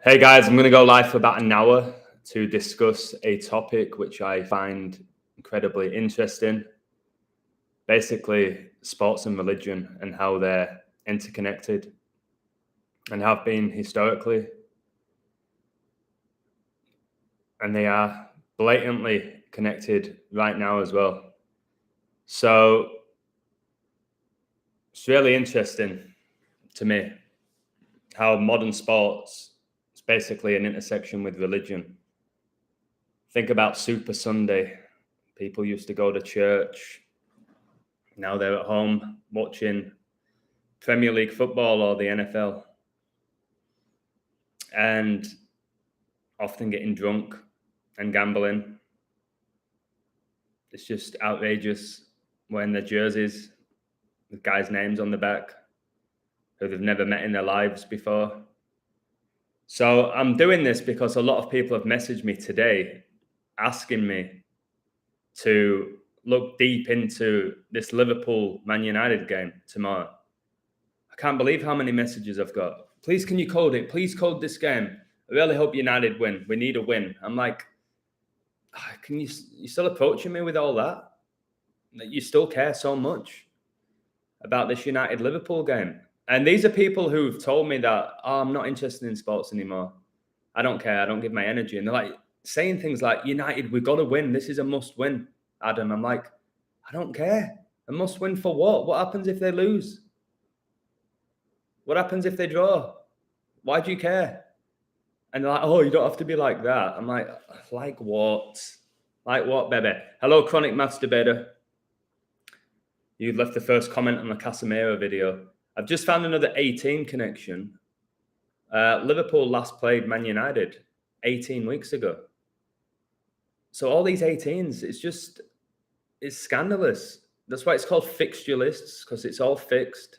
Hey guys, I'm going to go live for about an hour to discuss a topic which I find incredibly interesting. Basically, sports and religion and how they're interconnected and have been historically. And they are blatantly connected right now as well. So it's really interesting to me how modern sports is basically an intersection with religion. Think about Super Sunday. People used to go to church. Now they're at home watching Premier League football or the NFL and often getting drunk and gambling. It's just outrageous wearing their jerseys with guys' names on the back who they've never met in their lives before. So I'm doing this because a lot of people have messaged me today asking me to look deep into this Liverpool-Man United game tomorrow. I can't believe how many messages I've got. Please, can you code it? Please code this game. I really hope United win. We need a win. I'm like, can you still approaching me with all that? That you still care so much about this United-Liverpool game? And these are people who've told me that, I'm not interested in sports anymore. I don't care. I don't give my energy. And they're like saying things like, United, we've got to win. This is a must win, Adam. I'm like, I don't care. A must win for what? What happens if they lose? What happens if they draw? Why do you care? And they're like, oh, you don't have to be like that. I'm like what? Like what, baby? Hello, Chronic Masturbator. You left the first comment on the Casemiro video. I've just found another 18 connection. Liverpool last played Man United 18 weeks ago. So all these 18s, it's scandalous. That's why it's called fixture lists, because it's all fixed.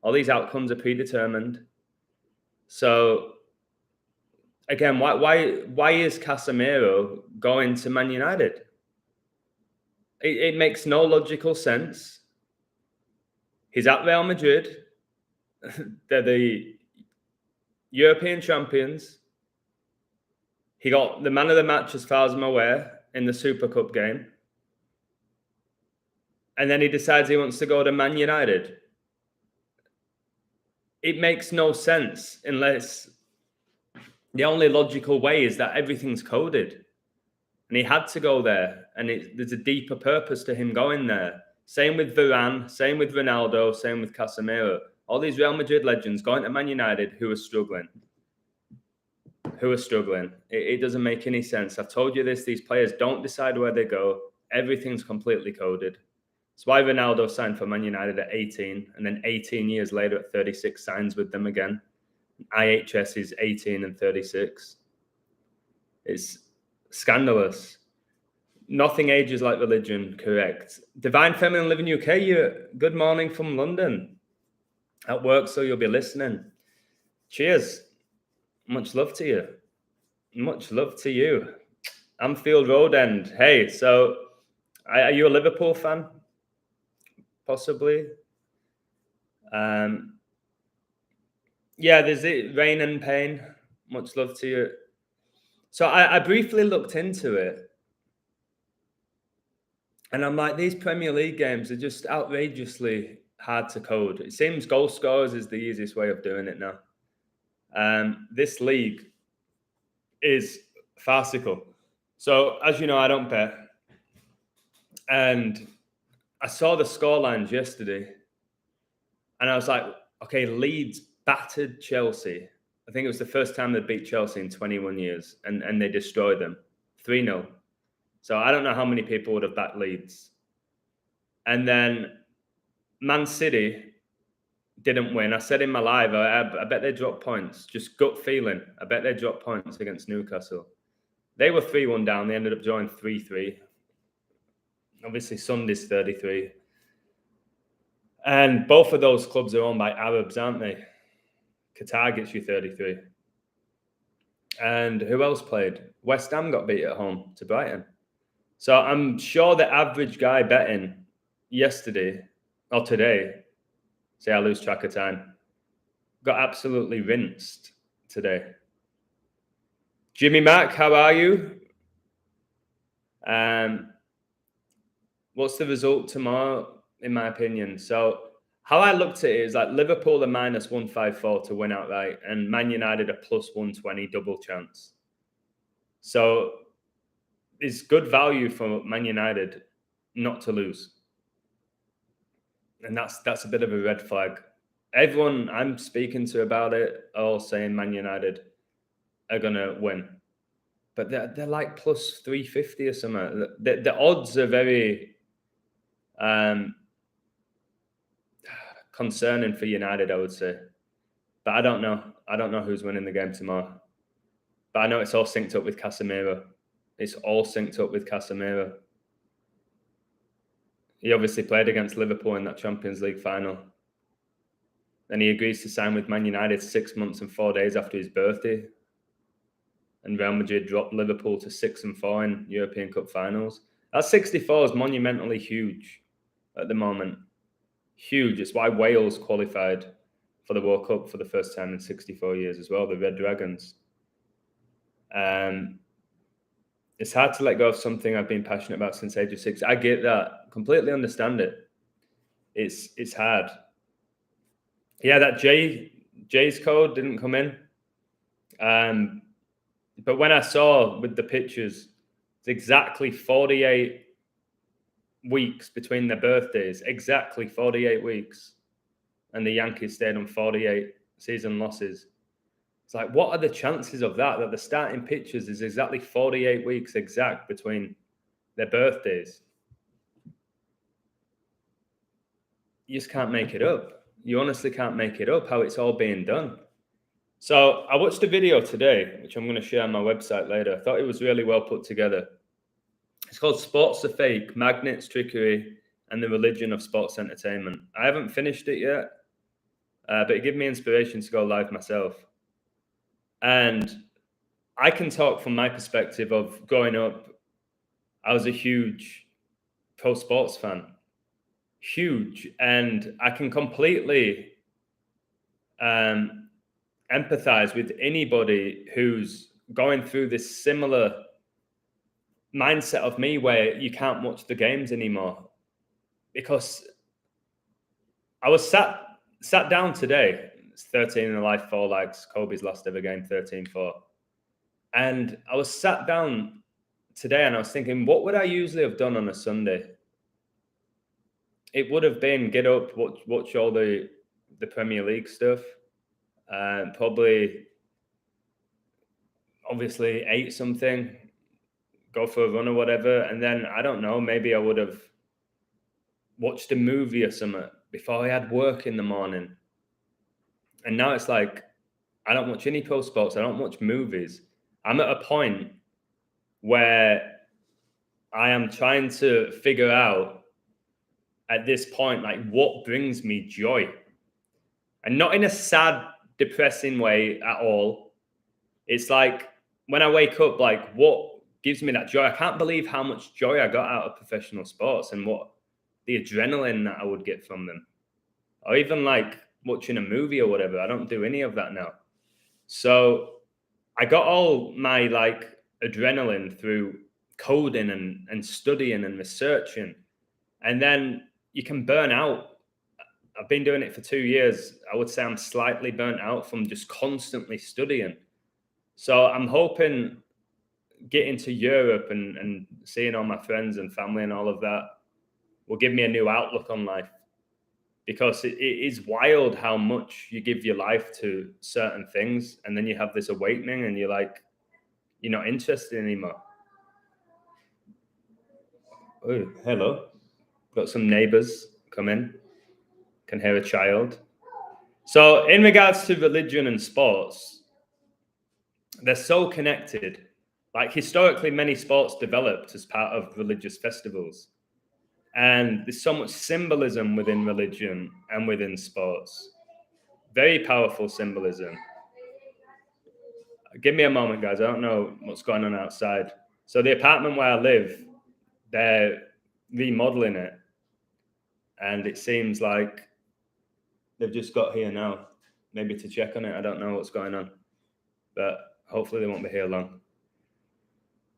All these outcomes are predetermined. So again, why is Casemiro going to Man United? It makes no logical sense. He's at Real Madrid. They're the European champions. He got the man of the match, as far as I'm aware, in the Super Cup game. And then he decides he wants to go to Man United. It makes no sense unless the only logical way is that everything's coded. And he had to go there. And there's a deeper purpose to him going there. Same with Varane, same with Ronaldo, same with Casemiro. All these Real Madrid legends going to Man United who are struggling. It doesn't make any sense. I've told you this. These players don't decide where they go. Everything's completely coded. That's why Ronaldo signed for Man United at 18, and then 18 years later at 36 signs with them again. IHS is 18 and 36. It's scandalous. Nothing ages like religion, correct. Divine Feminine Living UK, good morning from London. At work, so you'll be listening. Cheers. Much love to you. Much love to you. Anfield Road End. Hey, so are you a Liverpool fan? Possibly. Yeah, there's it. Rain and Pain. Much love to you. So I briefly looked into it. And I'm like, these Premier League games are just outrageously hard to code. It seems goal scorers is the easiest way of doing it now. This league is farcical. So, as you know, I don't bet. And I saw the scorelines yesterday. And I was like, okay, Leeds battered Chelsea. I think it was the first time they beat Chelsea in 21 years. And they destroyed them 3-0. So I don't know how many people would have backed Leeds. And then Man City didn't win. I said in my live, I bet they dropped points. Just gut feeling. I bet they dropped points against Newcastle. They were 3-1 down. They ended up drawing 3-3. Obviously, Sunday's 33. And both of those clubs are owned by Arabs, aren't they? Qatar gets you 33. And who else played? West Ham got beat at home to Brighton. So I'm sure the average guy betting yesterday or today, say I lose track of time, got absolutely rinsed today. Jimmy Mack, how are you? What's the result tomorrow, in my opinion? So, how I looked at it is like Liverpool are minus 154 to win outright, and Man United are plus 120 double chance. So, it's good value for Man United not to lose. And that's a bit of a red flag. Everyone I'm speaking to about it are all saying Man United are gonna win, but they're like plus 350 or something. The odds are very concerning for United, I would say. But I don't know. I don't know who's winning the game tomorrow. But I know it's all synced up with Casemiro. It's all synced up with Casemiro. He obviously played against Liverpool in that Champions League final. And he agrees to sign with Man United 6 months and 4 days after his birthday. And Real Madrid dropped Liverpool to 6-4 in European Cup finals. That 64 is monumentally huge at the moment. Huge. It's why Wales qualified for the World Cup for the first time in 64 years as well, the Red Dragons. It's hard to let go of something I've been passionate about since age of 6. I get that. Completely understand it. It's hard. Yeah, that J's code didn't come in. But when I saw with the pictures, it's exactly 48 weeks between their birthdays. Exactly 48 weeks. And the Yankees stayed on 48 season losses. It's like, what are the chances of that? That the starting pitchers is exactly 48 weeks exact between their birthdays. You just can't make it up. You honestly can't make it up how it's all being done. So I watched a video today, which I'm going to share on my website later. I thought it was really well put together. It's called Sports Are Fake, Magnets, Trickery, and the Religion of Sports Entertainment. I haven't finished it yet, but it gave me inspiration to go live myself. And I can talk from my perspective of growing up. I was a huge pro sports fan, huge. And I can completely empathize with anybody who's going through this similar mindset of me where you can't watch the games anymore. Because I was sat down today. It's 13 in the life, 4 likes. Kobe's last ever game, 13-4. And I was sat down today and I was thinking, what would I usually have done on a Sunday? It would have been get up, watch all the Premier League stuff, and probably, obviously, ate something, go for a run or whatever. And then, I don't know, maybe I would have watched a movie or something before I had work in the morning. And now it's like, I don't watch any pro sports. I don't watch movies. I'm at a point where I am trying to figure out at this point, like, what brings me joy? And not in a sad, depressing way at all. It's like when I wake up, like, what gives me that joy? I can't believe how much joy I got out of professional sports and what the adrenaline that I would get from them. Or even like watching a movie or whatever. I don't do any of that now. So I got all my like adrenaline through coding and studying and researching. And then you can burn out. I've been doing it for 2 years. I would say I'm slightly burnt out from just constantly studying. So I'm hoping getting to Europe and seeing all my friends and family and all of that will give me a new outlook on life. Because it is wild how much you give your life to certain things. And then you have this awakening and you're like, you're not interested anymore. Oh, hello. Got some neighbors come in. Can hear a child. So in regards to religion and sports, they're so connected. Like historically, many sports developed as part of religious festivals. And there's so much symbolism within religion and within sports. Very powerful symbolism. Give me a moment, guys. I don't know what's going on outside. So the apartment where I live, they're remodeling it. And it seems like they've just got here now, maybe to check on it. I don't know what's going on. But hopefully they won't be here long.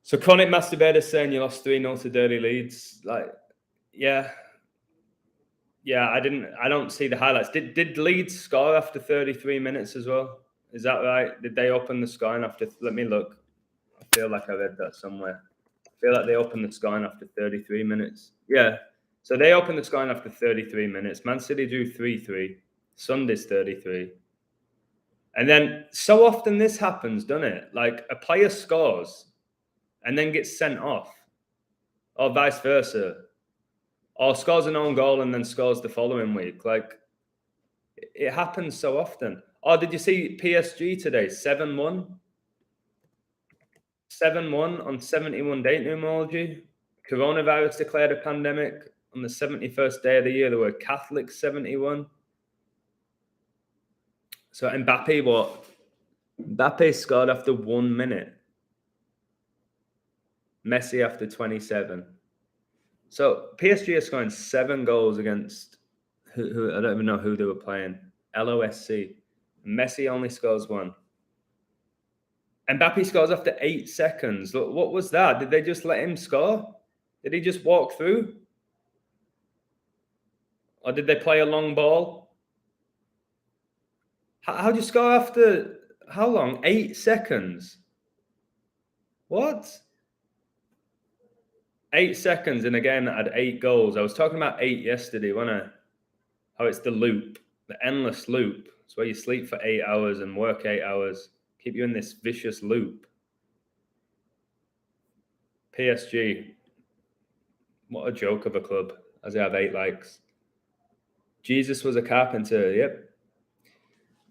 So Chronic Masturbator saying you lost 3-0 to Dirty Leeds. Like, yeah. Yeah, I don't see the highlights. Did Leeds score after 33 minutes as well? Is that right? Did they open the scoring after let me look. I feel like I read that somewhere. I feel like they opened the scoring after 33 minutes. Yeah. So they opened the scoring after 33 minutes. Man City drew 3-3. Sunday's 33. And then so often this happens, doesn't it? Like a player scores and then gets sent off, or vice versa, or scores an own goal and then scores the following week. Like it happens so often. Oh, did you see PSG today? 7-1? 7-1 on 71 date numerology. Coronavirus declared a pandemic on the 71st day of the year. There were Catholics 71. So Mbappe, what? Mbappe scored after 1 minute. Messi after 27. So PSG are scoring 7 goals against who I don't even know who they were playing. LOSC. Messi only scores 1. Mbappe scores after 8 seconds. Look, what was that? Did they just let him score? Did he just walk through? Or did they play a long ball? How'd you score after how long? 8 seconds? What? 8 seconds in a game that had 8 goals. I was talking about 8 yesterday, wasn't I? How it's the loop, the endless loop. It's where you sleep for 8 hours and work 8 hours. Keep you in this vicious loop. PSG. What a joke of a club, as they have 8 likes. Jesus was a carpenter, yep.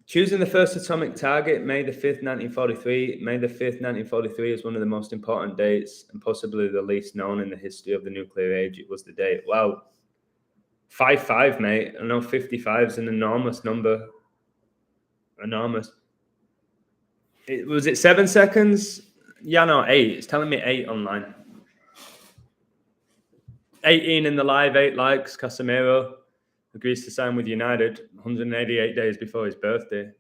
Choosing the first atomic target, May the 5th, 1943. May the 5th, 1943 is one of the most important dates and possibly the least known in the history of the nuclear age. It was the date. Wow. 5-5, mate. I know 55 is an enormous number. Enormous. Was it 7 seconds? Yeah, no, 8. It's telling me 8 online. 18 in the live, 8 likes. Casemiro agrees to sign with United 188 days before his birthday.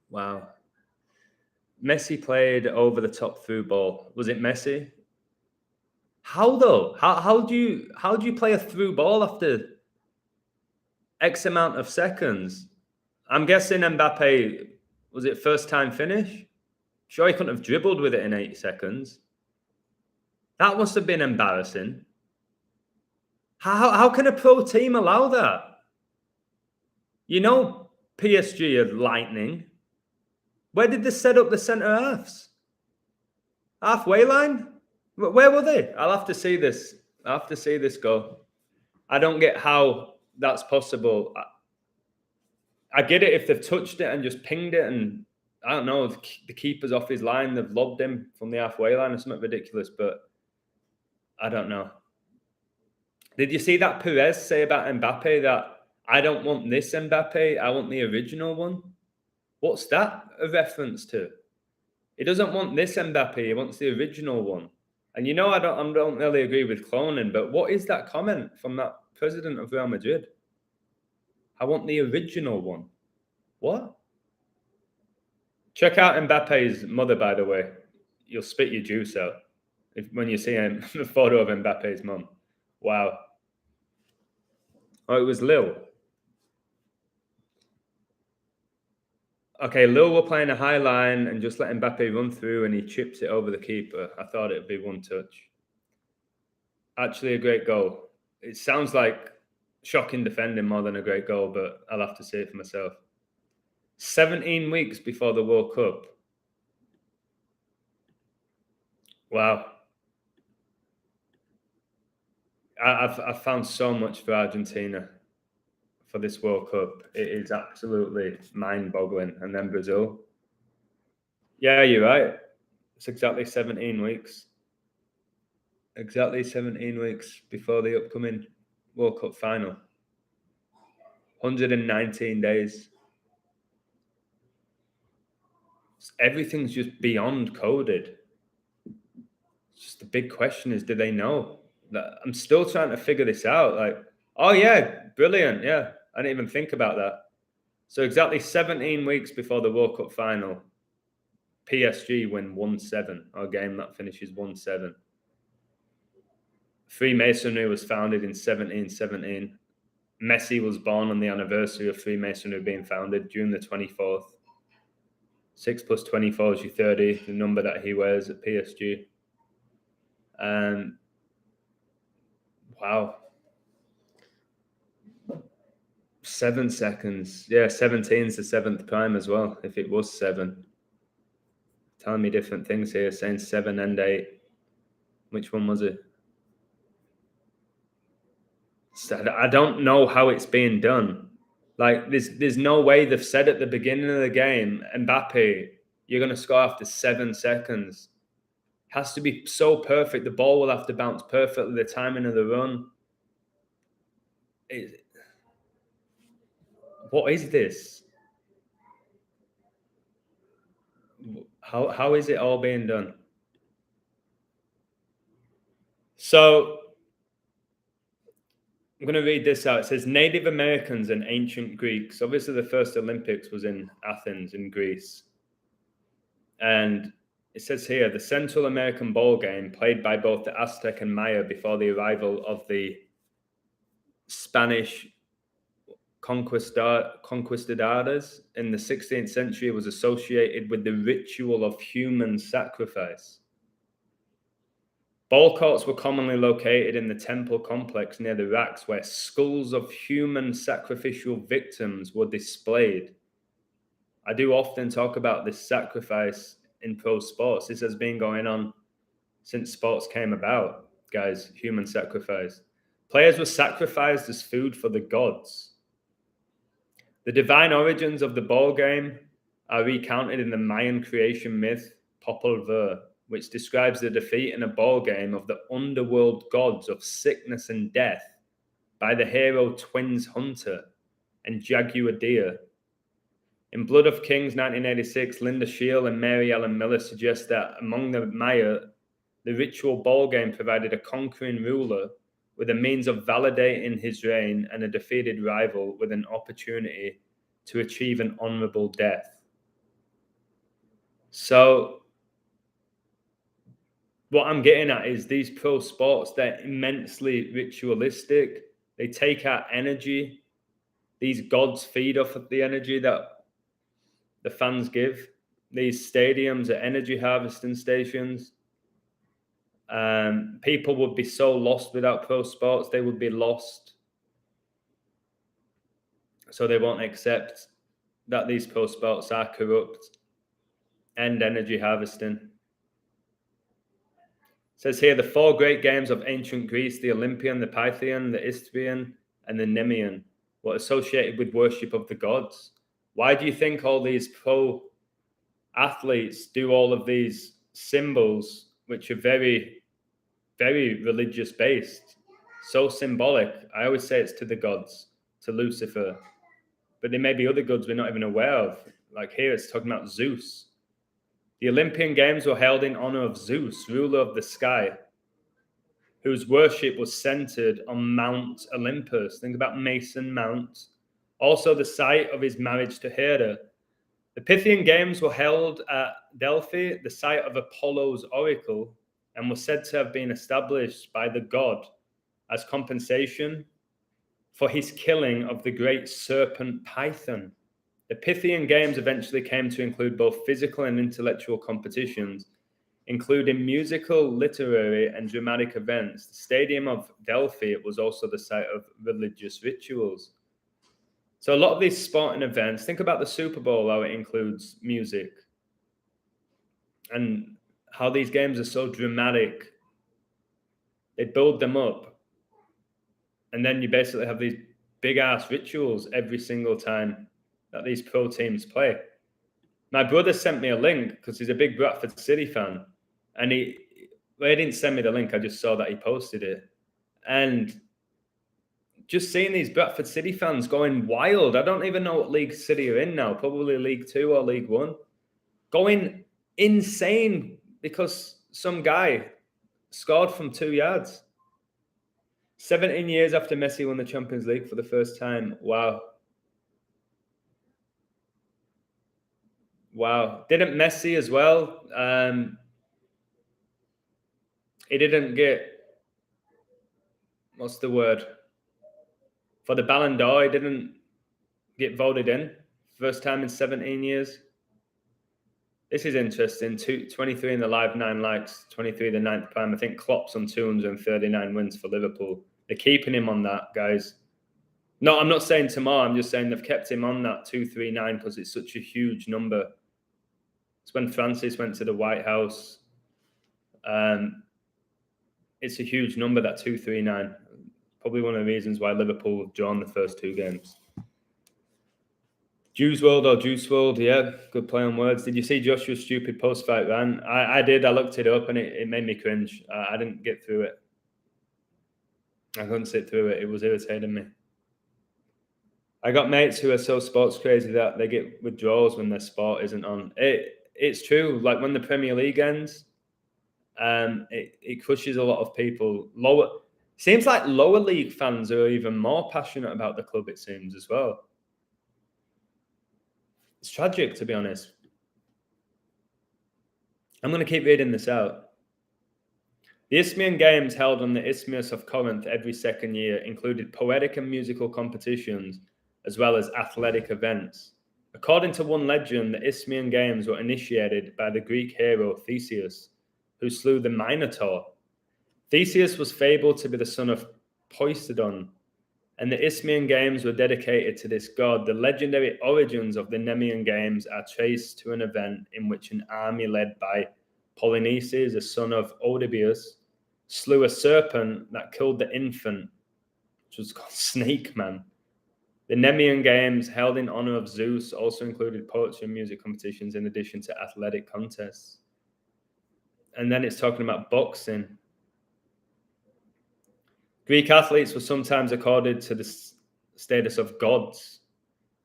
Wow. Messi played over the top through ball. Was it Messi? How though? How do you play a through ball after X amount of seconds? I'm guessing Mbappe, was it first time finish? Sure, he couldn't have dribbled with it in 8 seconds. That must have been embarrassing. How can a pro team allow that? You know, PSG are lightning. Where did they set up the centre halves? Halfway line? Where were they? I'll have to see this. I'll have to see this go. I don't get how that's possible. I get it if they've touched it and just pinged it and, I don't know, the keeper's off his line, they've lobbed him from the halfway line or something ridiculous, but I don't know. Did you see that Perez say about Mbappe that I don't want this Mbappe, I want the original one? What's that a reference to? He doesn't want this Mbappe, he wants the original one. And you know, I don't really agree with cloning, but what is that comment from that president of Real Madrid? I want the original one. What? Check out Mbappe's mother, by the way. You'll spit your juice out when you see a photo of Mbappe's mum. Wow. Oh, it was Lil. Okay, Lil were playing a high line and just let Mbappe run through and he chips it over the keeper. I thought it would be one touch. Actually, a great goal. It sounds like shocking defending more than a great goal, but I'll have to see it for myself. 17 weeks before the World Cup. Wow. I've found so much for Argentina for this World Cup. It is absolutely mind-boggling. And then Brazil. Yeah, you're right. It's exactly 17 weeks. Exactly 17 weeks before the upcoming World Cup final. 119 days. Everything's just beyond coded. Just the big question is, do they know? I'm still trying to figure this out. Like, oh yeah, brilliant. Yeah, I didn't even think about that. So exactly 17 weeks before the World Cup final, PSG win 1-7, or a game that finishes 1-7. Freemasonry was founded in 1717. Messi was born on the anniversary of Freemasonry being founded, June the 24th. 6 plus 24 is your 30, the number that he wears at PSG. Wow. 7 seconds. Yeah, 17 is the 7th prime as well, if it was 7. Telling me different things here, saying 7 and 8. Which one was it? I don't know how it's being done. Like, there's no way. They've said at the beginning of the game, Mbappe, you're going to score after 7 seconds. Has to be so perfect. The ball will have to bounce perfectly. The timing of the run. What is this? How is it all being done? So I'm going to read this out. It says Native Americans and ancient Greeks. Obviously, the first Olympics was in Athens in Greece. And it says here, the Central American ball game played by both the Aztec and Maya before the arrival of the Spanish conquistadores in the 16th century was associated with the ritual of human sacrifice. Ball courts were commonly located in the temple complex near the racks where skulls of human sacrificial victims were displayed. I do often talk about this sacrifice in pro sports. This has been going on since sports came about, guys, human sacrifice. Players were sacrificed as food for the gods. The divine origins of the ball game are recounted in the Mayan creation myth Popol Vuh, which describes the defeat in a ball game of the underworld gods of sickness and death by the hero Twins Hunter and Jaguar Deer. In Blood of Kings 1986, Linda Shiel and Mary Ellen Miller suggest that among the Maya, the ritual ball game provided a conquering ruler with a means of validating his reign and a defeated rival with an opportunity to achieve an honorable death. So what I'm getting at is these pro sports, they're immensely ritualistic. They take our energy. These gods feed off of the energy that the fans give. These stadiums are energy harvesting stations. People would be so lost without pro sports. They would be lost. So they won't accept that these pro sports are corrupt and energy harvesting. It says here, the 4 great games of ancient Greece, the Olympian, the Pythian, the Istrian, and the Nemean, were associated with worship of the gods. Why do you think all these pro athletes do all of these symbols, which are very, very religious based? So symbolic. I always say it's to the gods, to Lucifer. But there may be other gods we're not even aware of. Like here, it's talking about Zeus. The Olympian Games were held in honor of Zeus, ruler of the sky, whose worship was centered on Mount Olympus. Think about Mason Mount. Also, the site of his marriage to Hera. The Pythian Games were held at Delphi, the site of Apollo's oracle, and were said to have been established by the god as compensation for his killing of the great serpent Python. The Pythian Games eventually came to include both physical and intellectual competitions, including musical, literary, and dramatic events. The Stadium of Delphi was also the site of religious rituals. So a lot of these sporting events, think about the Super Bowl, how it includes music, and how these games are so dramatic. They build them up, and then you basically have these big-ass rituals every single time that these pro teams play. My brother sent me a link because he's a big Bradford City fan. And he didn't send me the link. I just saw that he posted it. And just seeing these Bradford City fans going wild. I don't even know what League City are in now. Probably League 2 or League 1. Going insane because some guy scored from 2 yards. 17 years after Messi won the Champions League for the first time. Wow. Wow. Didn't Messi as well? He didn't get, what's the word? For the Ballon d'Or, he didn't get voted in. First time in 17 years. This is interesting. 23 in the live, 9 likes, 23 the ninth prime. I think Klopp's on 239 wins for Liverpool. They're keeping him on that, guys. No, I'm not saying tomorrow. I'm just saying they've kept him on that 239 because it's such a huge number. It's when Francis went to the White House. It's a huge number, that 239. Probably one of the reasons why Liverpool have drawn the first 2 games. Juice World or Juice World, yeah, good play on words. Did you see Joshua's stupid post-fight rant? I did. I looked it up and it made me cringe. I didn't get through it. I couldn't sit through it. It was irritating me. I got mates who are so sports crazy that they get withdrawals when their sport isn't on. It's true. Like when the Premier League ends, it crushes a lot of people. Seems like lower league fans are even more passionate about the club, it seems, as well. It's tragic, to be honest. I'm going to keep reading this out. The Isthmian Games held on the Isthmus of Corinth every second year included poetic and musical competitions, as well as athletic events. According to one legend, the Isthmian Games were initiated by the Greek hero Theseus, who slew the Minotaur. Theseus was fabled to be the son of Poseidon, and the Isthmian Games were dedicated to this god. The legendary origins of the Nemean Games are traced to an event in which an army led by Polynices, a son of Odebius, slew a serpent that killed the infant, which was called Snake Man. The Nemean Games, held in honor of Zeus, also included poetry and music competitions in addition to athletic contests. And then it's talking about boxing. Greek athletes were sometimes accorded to the status of gods.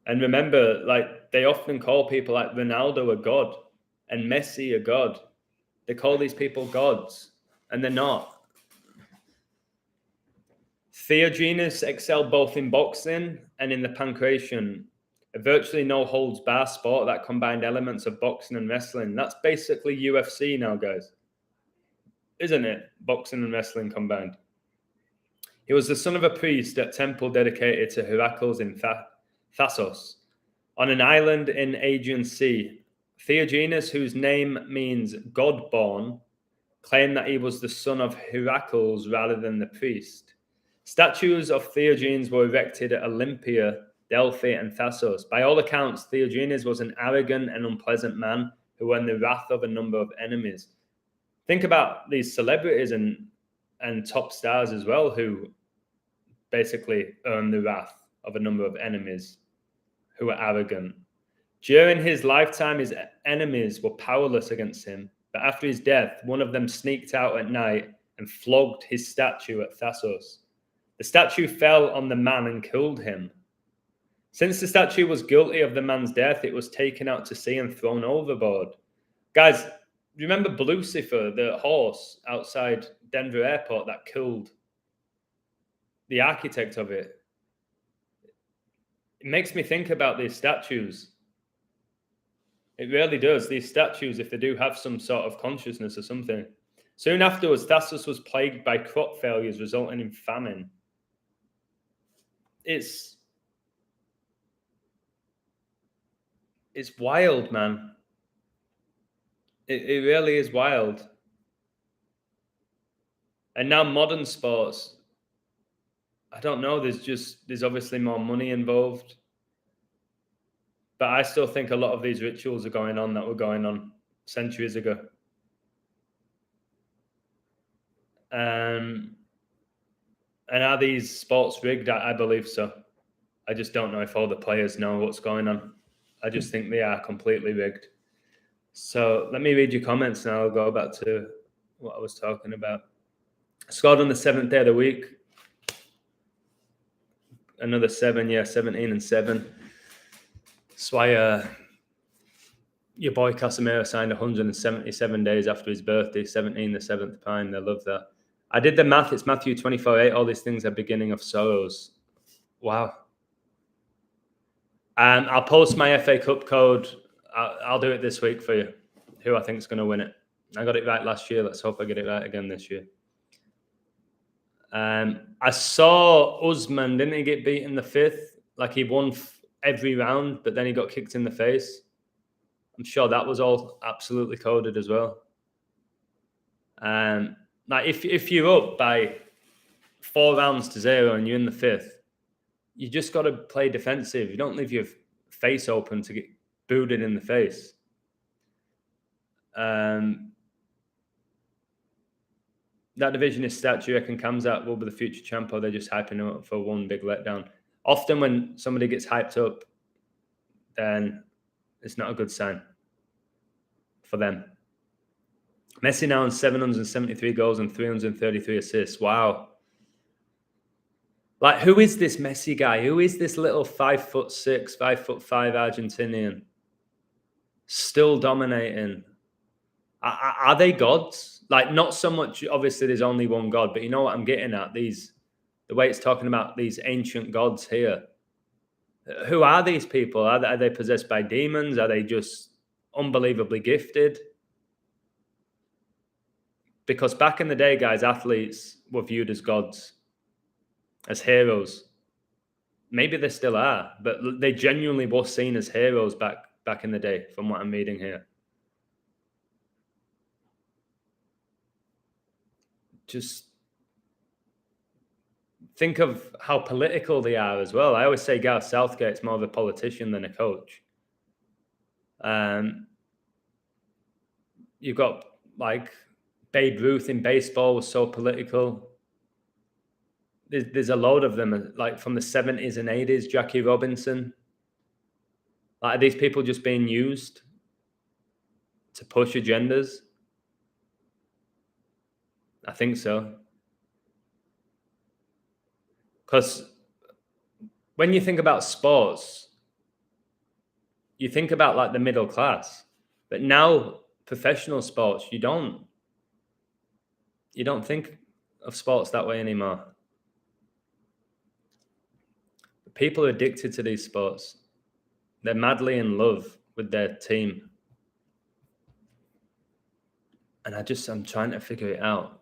And remember, like, they often call people like Ronaldo a god and Messi a god. They call these people gods, and they're not. Theogenes excelled both in boxing and in the pancration, a virtually no-holds-bar sport that combined elements of boxing and wrestling. That's basically UFC now, guys. Isn't it? Boxing and wrestling combined. He was the son of a priest at a temple dedicated to Heracles in Thassos, on an island in Aegean Sea. Theogenes, whose name means God-born, claimed that he was the son of Heracles rather than the priest. Statues of Theogenes were erected at Olympia, Delphi, and Thassos. By all accounts, Theogenes was an arrogant and unpleasant man who earned the wrath of a number of enemies. Think about these celebrities and top stars as well, who basically earned the wrath of a number of enemies who were arrogant. During his lifetime, his enemies were powerless against him, but after his death, one of them sneaked out at night and flogged his statue at Thassos. The statue fell on the man and killed him. Since the statue was guilty of the man's death, it was taken out to sea and thrown overboard. Guys, remember Lucifer, the horse outside Denver Airport that killed the architect of it? It makes me think about these statues. It really does. These statues, if they do have some sort of consciousness or something. Soon afterwards, Thassos was plagued by crop failures, resulting in famine. It's wild, man. It really is wild. And now modern sports, I don't know, there's obviously more money involved. But I still think a lot of these rituals are going on that were going on centuries ago. And are these sports rigged? I believe so. I just don't know if all the players know what's going on. I just think they are completely rigged. So let me read your comments now. I'll go back to what I was talking about. Scored on the 7th day of the week. Another 7, 17 and 7. That's why your boy Casemiro signed 177 days after his birthday, 17, the 7th prime. They love that. I did the math. It's Matthew 24:8. All these things are beginning of sorrows. Wow. I'll post my FA Cup code. I'll do it this week for you. Who I think is going to win it. I got it right last year. Let's hope I get it right again this year. I saw Usman, didn't he get beat in the 5th? Like he won every round, but then he got kicked in the face. I'm sure that was all absolutely coded as well. Like if you're up by 4 rounds to 0 and you're in the 5th, you just got to play defensive. You don't leave your face open to get booted in the face. That divisionist statue, I reckon, comes out will be the future champ, or they're just hyping him up for one big letdown. Often when somebody gets hyped up, then it's not a good sign for them. Messi now on 773 goals and 333 assists. Wow. Like, who is this Messi guy? Who is this little 5'6", 5'5" Argentinian still dominating? Are they gods? Like, not so much, obviously there's only one God, but you know what I'm getting at? The way it's talking about these ancient gods here. Who are these people? Are they possessed by demons? Are they just unbelievably gifted? Because back in the day, guys, athletes were viewed as gods, as heroes. Maybe they still are, but they genuinely were seen as heroes back in the day, from what I'm reading here. Just think of how political they are as well. I always say Gareth Southgate's more of a politician than a coach. You've got like Babe Ruth in baseball was so political. There's a load of them, like from the 70s and 80s, Jackie Robinson. Like, are these people just being used to push agendas? I think so. Because when you think about sports, you think about like the middle class. But now professional sports, you don't think of sports that way anymore. People are addicted to these sports. They're madly in love with their team. And I'm trying to figure it out.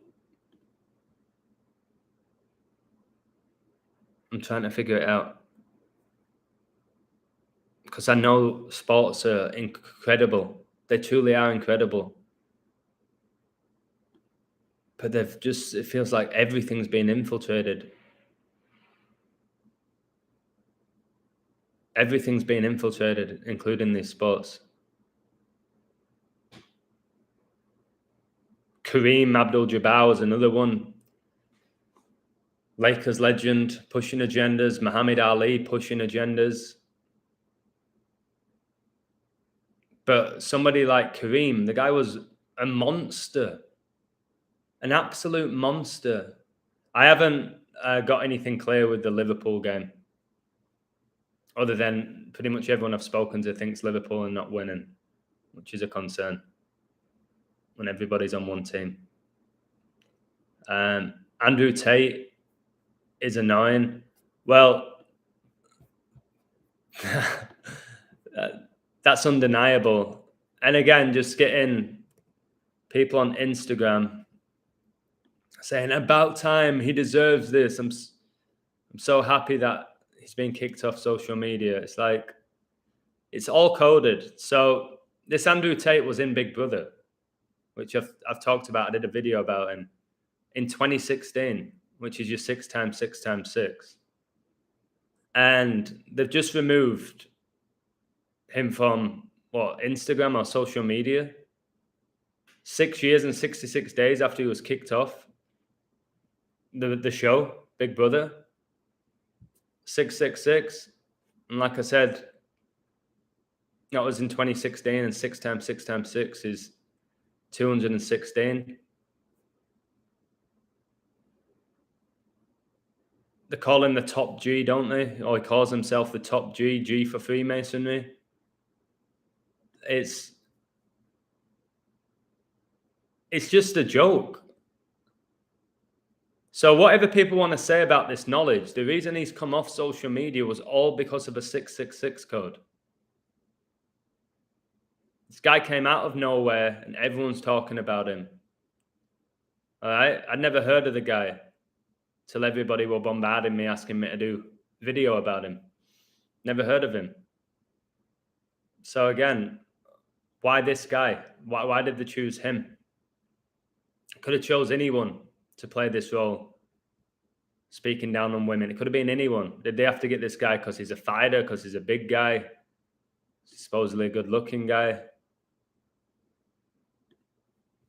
Because I know sports are incredible. They truly are incredible. But it feels like everything's been infiltrated. Everything's been infiltrated, including these sports. Kareem Abdul-Jabbar was another one. Lakers legend pushing agendas. Muhammad Ali pushing agendas. But somebody like Kareem, the guy was a monster. An absolute monster. I haven't got anything clear with the Liverpool game. Other than pretty much everyone I've spoken to thinks Liverpool are not winning, which is a concern when everybody's on one team. Andrew Tate is annoying. Well, that's undeniable. And again, just getting people on Instagram saying, about time, he deserves this. I'm so happy that he's been kicked off social media. It's like, it's all coded. So this Andrew Tate was in Big Brother, which I've talked about. I did a video about him in 2016, which is your 6 times 6 times 6. And they've just removed him from Instagram or social media 6 years and 66 days after he was kicked off the show, Big Brother. 666. And like I said, that was in 2016, and 6 times 6 times 6 is 216. They call him the top G, don't they? Or he calls himself the top G for Freemasonry. It's just a joke. So whatever people want to say about this knowledge, the reason he's come off social media was all because of a 666 code. This guy came out of nowhere and everyone's talking about him. All right. I'd never heard of the guy till everybody were bombarding me, asking me to do video about him. Never heard of him. So again, why this guy? Why did they choose him? Could have chose anyone to play this role, speaking down on women. It could have been anyone. Did they have to get this guy because he's a fighter, because he's a big guy, supposedly a good-looking guy?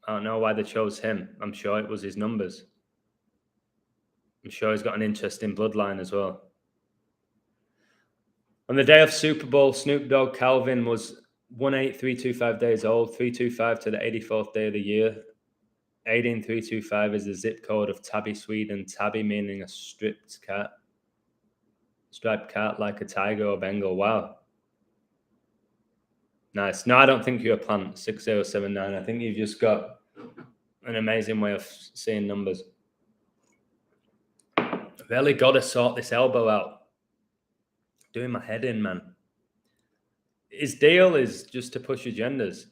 I don't know why they chose him. I'm sure it was his numbers. I'm sure he's got an interesting bloodline as well. On the day of Super Bowl, Snoop Dogg Calvin was 18325 days old, 325 to the 84th day of the year. 18325 is the zip code of Tabby, Sweden. Tabby meaning a striped cat. Striped cat like a tiger or Bengal. Wow. Nice. No, I don't think you're a plant. 6079. I think you've just got an amazing way of seeing numbers. I've really got to sort this elbow out. Doing my head in, man. His deal is just to push agendas.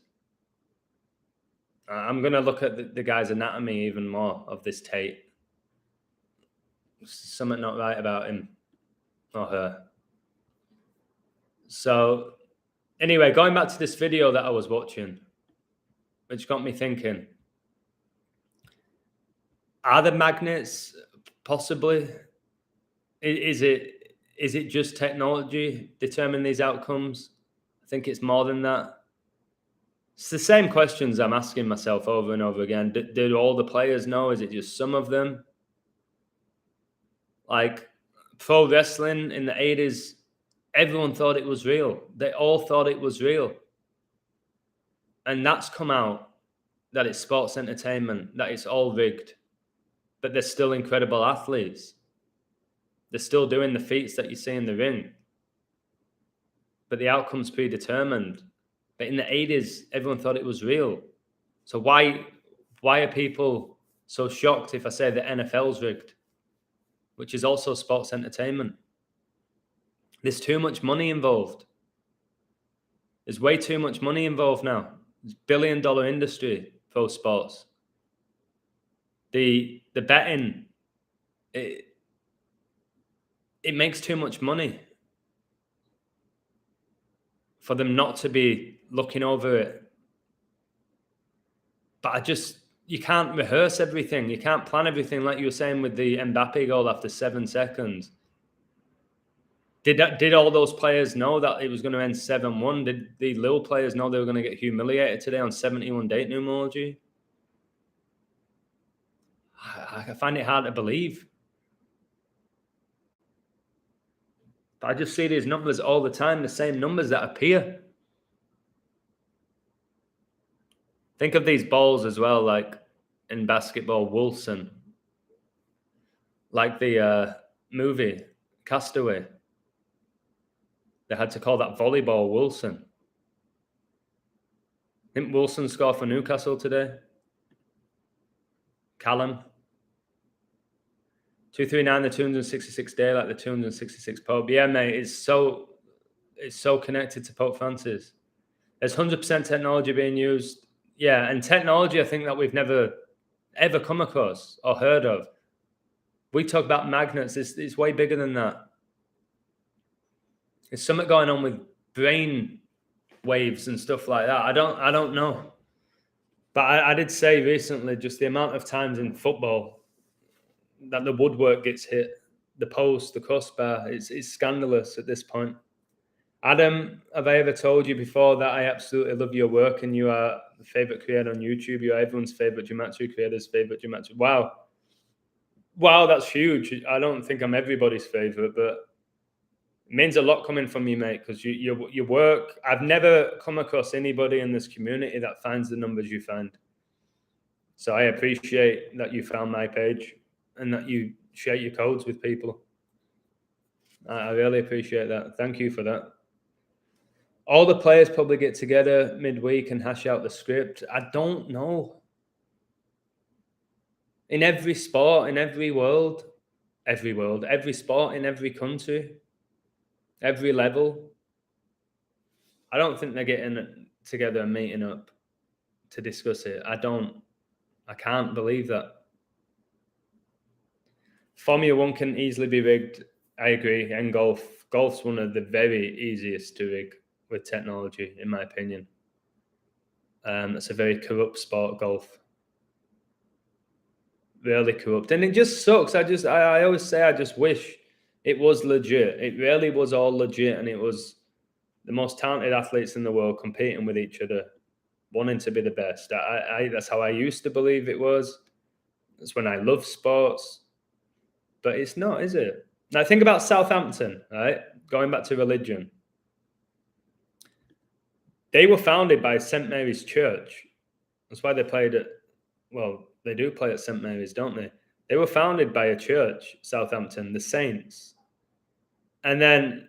I'm going to look at the guy's anatomy even more of this Tate. Something not right about him or her. So anyway, going back to this video that I was watching, which got me thinking, are the magnets possibly? Is it just technology determine these outcomes? I think it's more than that. It's the same questions I'm asking myself over and over again. Did all the players know? Is it just some of them? Like pro wrestling in the 80s, everyone thought it was real. They all thought it was real. And that's come out that it's sports entertainment, that it's all rigged. But they're still incredible athletes. They're still doing the feats that you see in the ring. But the outcome's predetermined. But in the 80s, everyone thought it was real. So why are people so shocked if I say the NFL's rigged, which is also sports entertainment? There's too much money involved. There's way too much money involved now. It's $1 billion industry, pro sports. The betting, it makes too much money for them not to be looking over it. But you can't rehearse everything. You can't plan everything, like you were saying with the Mbappe goal after 7 seconds. Did all those players know that it was going to end 7-1? Did the Lille players know they were going to get humiliated today on 71 date numerology? I find it hard to believe. But I just see these numbers all the time, the same numbers that appear. Think of these balls as well, like in basketball, Wilson. Like the movie, Castaway. They had to call that volleyball Wilson. Didn't Wilson score for Newcastle today? Callum. 239, the 266 day, like the 266 Pope. Yeah, mate, it's so connected to Pope Francis. There's 100% technology being used. Yeah, and technology, I think that we've never ever come across or heard of. We talk about magnets. It's way bigger than that. There's something going on with brain waves and stuff like that. I don't know. But I did say recently, just the amount of times in football that the woodwork gets hit, the post, the crossbar, it's scandalous at this point. Adam, have I ever told you before that I absolutely love your work and you are the favorite creator on YouTube? You are everyone's favorite geometry creator's favorite geometry. Wow, that's huge. I don't think I'm everybody's favorite, but it means a lot coming from you, mate, because your work, I've never come across anybody in this community that finds the numbers you find. So I appreciate that you found my page and that you share your codes with people. I really appreciate that. Thank you for that. All the players probably get together midweek and hash out the script. I don't know. In every sport, in every world, every sport, in every country, every level, I don't think they're getting together and meeting up to discuss it. I can't believe that. Formula One can easily be rigged. I agree. And golf's one of the very easiest to rig with technology, in my opinion. It's a very corrupt sport, golf. Really corrupt. And it just sucks. I always say I just wish it was legit. It really was all legit, and it was the most talented athletes in the world competing with each other, wanting to be the best. That's how I used to believe it was. That's when I loved sports. But it's not, is it? Now think about Southampton, right? Going back to religion. They were founded by St. Mary's Church. That's why they played at, well, they do play at St. Mary's, don't they? They were founded by a church, Southampton, the Saints. And then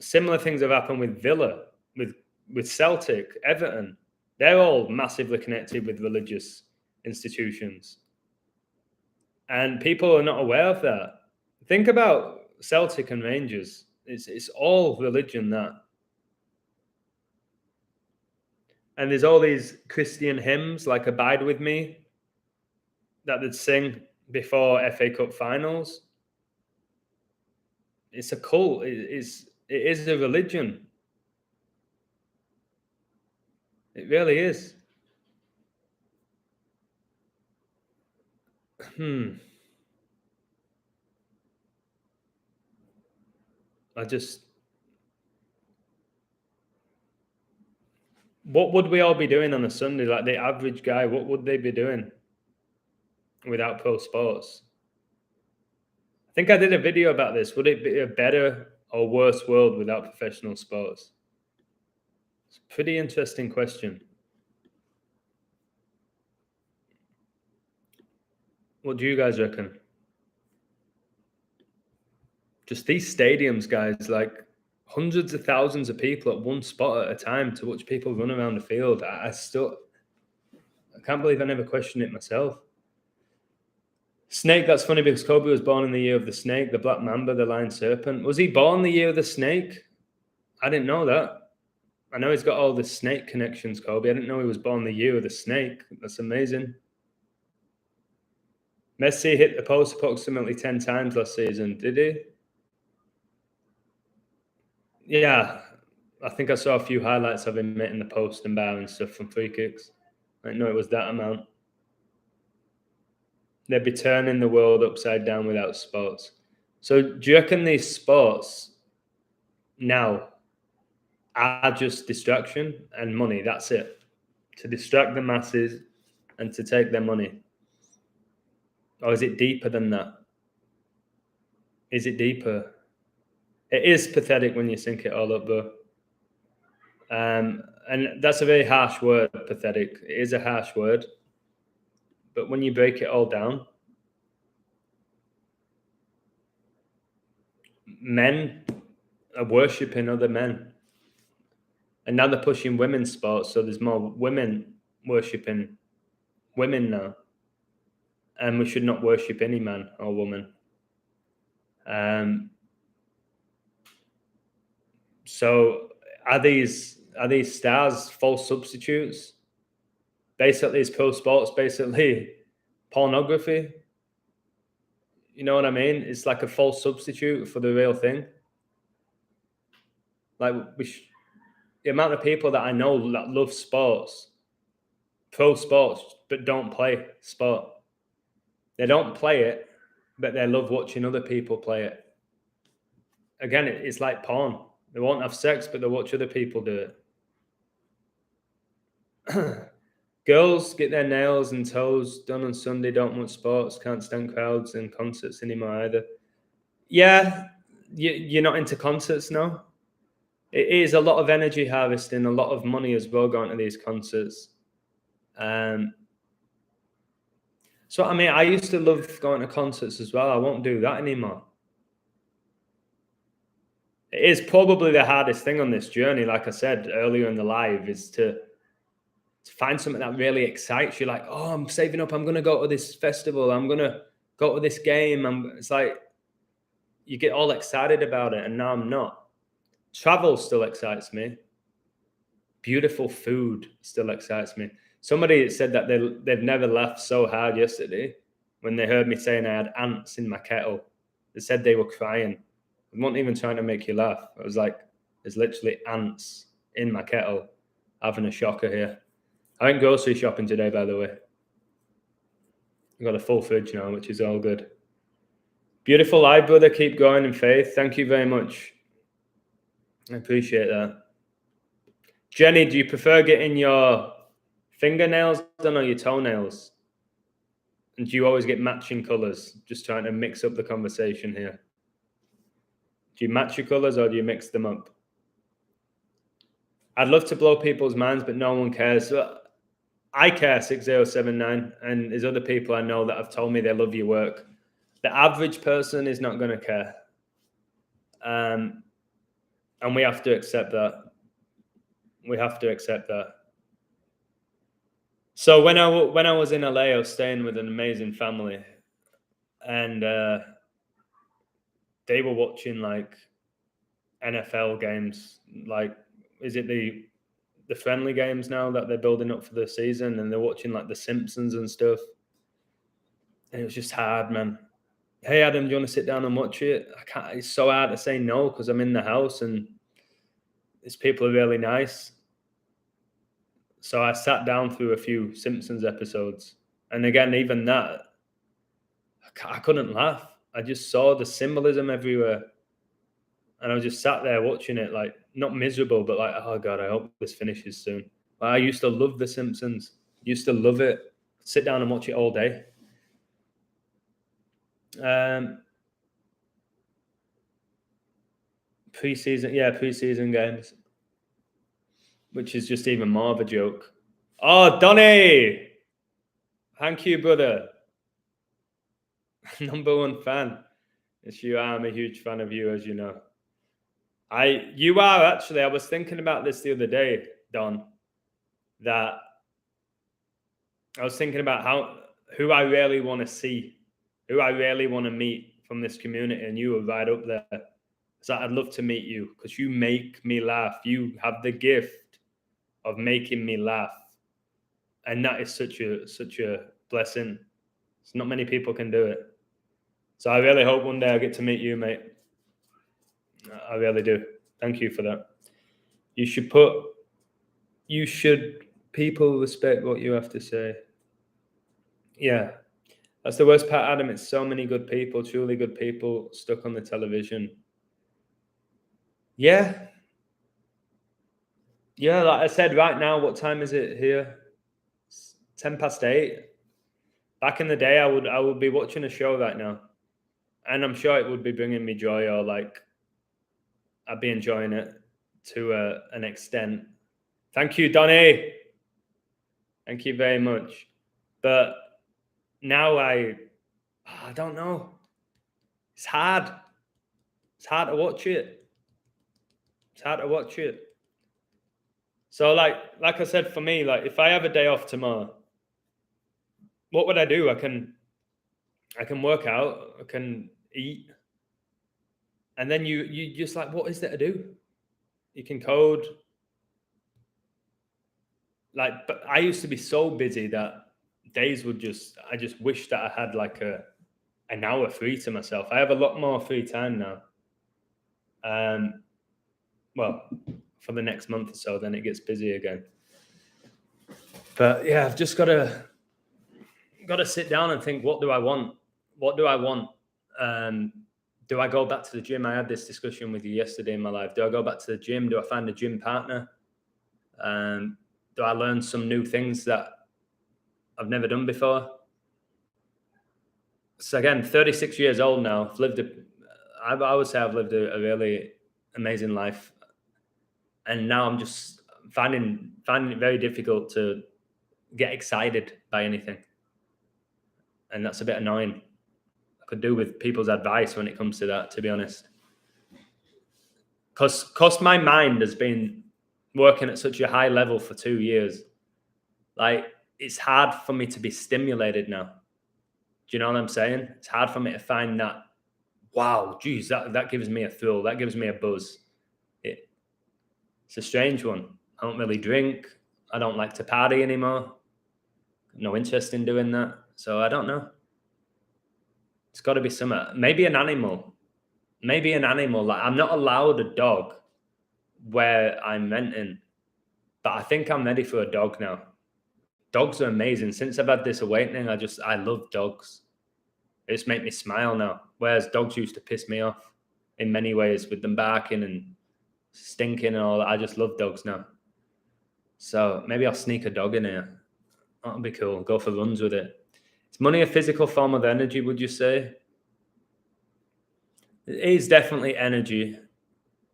similar things have happened with Villa, with Celtic, Everton. They're all massively connected with religious institutions. And people are not aware of that. Think about Celtic and Rangers. It's all religion, that. And there's all these Christian hymns like Abide With Me that they'd sing before FA Cup finals. It's a cult. It is a religion. It really is. What would we all be doing on a Sunday? Like the average guy, what would they be doing without pro sports? I think I did a video about this. Would it be a better or worse world without professional sports? It's a pretty interesting question. What do you guys reckon? Just these stadiums, guys, like hundreds of thousands of people at one spot at a time to watch people run around the field. I can't believe I never questioned it myself. Snake, that's funny because Kobe was born in the year of the snake, the black mamba, the lion serpent. Was he born the year of the snake? I didn't know that. I know he's got all the snake connections, Kobe. I didn't know he was born the year of the snake. That's amazing. Messi hit the post approximately 10 times last season. Did he? Yeah. I think I saw a few highlights of him hitting the post and bar and stuff from free kicks. I didn't know it was that amount. They'd be turning the world upside down without sports. So do you reckon these sports now are just distraction and money? That's it. To distract the masses and to take their money. Or is it deeper than that? Is it deeper? It is pathetic when you think it all up, though. And that's a very harsh word, pathetic. It is a harsh word. But when you break it all down, men are worshipping other men. And now they're pushing women's sports, so there's more women worshipping women now. And we should not worship any man or woman. So are these stars false substitutes? Basically, it's pro sports, basically pornography. You know what I mean? It's like a false substitute for the real thing. Like the amount of people that I know that love sports, pro sports, but don't play sport. They don't play it, but they love watching other people play it. Again, it's like porn. They won't have sex, but they'll watch other people do it. Girls get their nails and toes done on Sunday, don't watch sports, can't stand crowds and concerts anymore either. Yeah, you're not into concerts now? It is a lot of energy harvesting, a lot of money as well going to these concerts. So, I mean, I used to love going to concerts as well. I won't do that anymore. It is probably the hardest thing on this journey, like I said earlier in the live, is to find something that really excites you. Like, oh, I'm saving up. I'm going to go to this festival. I'm going to go to this game. It's like you get all excited about it, and now I'm not. Travel still excites me. Beautiful food still excites me. Somebody said that they've never laughed so hard yesterday when they heard me saying I had ants in my kettle. They said they were crying. I wasn't even trying to make you laugh. I was like, there's literally ants in my kettle. Having a shocker here. I went grocery shopping today, by the way. I've got a full fridge now, which is all good. Beautiful live, brother. Keep going in faith. Thank you very much. I appreciate that. Jenny, do you prefer getting your fingernails done or your toenails? And do you always get matching colors? Just trying to mix up the conversation here. Do you match your colors or do you mix them up? I'd love to blow people's minds, but no one cares. So I care, 6079, and there's other people I know that have told me they love your work. The average person is not going to care. And we have to accept that. We have to accept that. So when I was in LA, I was staying with an amazing family, and they were watching like NFL games. Like, is it the friendly games now that they're building up for the season? And they're watching like The Simpsons and stuff. And it was just hard, man. Hey, Adam, do you want to sit down and watch it? I can't. It's so hard to say no because I'm in the house and these people are really nice. So I sat down through a few Simpsons episodes. And again, even that, I couldn't laugh. I just saw the symbolism everywhere. And I was just sat there watching it, like, not miserable, but like, oh God, I hope this finishes soon. But I used to love The Simpsons. Used to love it. Sit down and watch it all day. Preseason games. Which is just even more of a joke. Oh, Donny! Thank you, brother. Number one fan. Yes, you are. I'm a huge fan of you, as you know. You are actually. I was thinking about this the other day, Don. That I was thinking about who I really want to see, who I really want to meet from this community, and you were right up there. So I'd love to meet you because you make me laugh. You have the gift of making me laugh, and that is such a blessing. It's not many people can do it. So I really hope one day I get to meet you, mate. I really do. Thank you for that. People respect what you have to say. Yeah. That's the worst part, Adam. It's so many good people, truly good people stuck on the television. Yeah. Yeah, like I said, right now, what time is it here? It's 8:10. Back in the day, I would be watching a show right now. And I'm sure it would be bringing me joy, or like I'd be enjoying it to an extent. Thank you, Donny. Thank you very much. But now I don't know. It's hard. It's hard to watch it. It's hard to watch it. So like I said, for me, like if I have a day off tomorrow, what would I do? I can work out, I can eat. And then you just like, what is there to do? You can code. Like, but I used to be so busy that days I just wish that I had like an hour free to myself. I have a lot more free time now. Well, for the next month or so, then it gets busy again. But yeah, I've just got to sit down and think, what do I want? What do I want? Do I go back to the gym? I had this discussion with you yesterday in my life. Do I go back to the gym? Do I find a gym partner? Do I learn some new things that I've never done before? So again, 36 years old now. I would say I've lived a really amazing life. And now I'm just finding it very difficult to get excited by anything. And that's a bit annoying. I could do with people's advice when it comes to that, to be honest. Because my mind has been working at such a high level for 2 years. Like, it's hard for me to be stimulated now. Do you know what I'm saying? It's hard for me to find that, wow, geez, that gives me a thrill. That gives me a buzz. It's a strange one. I don't really drink. I don't like to party anymore. No interest in doing that. So I don't know. It's got to be something. Maybe an animal. Maybe an animal. Like, I'm not allowed a dog where I'm renting, but I think I'm ready for a dog now. Dogs are amazing. Since I've had this awakening, I love dogs. They just make me smile now. Whereas dogs used to piss me off in many ways with them barking and stinking and all that. I just love dogs now. So maybe I'll sneak a dog in here. That'll be cool. Go for runs with it. Is money a physical form of energy, would you say? It is definitely energy.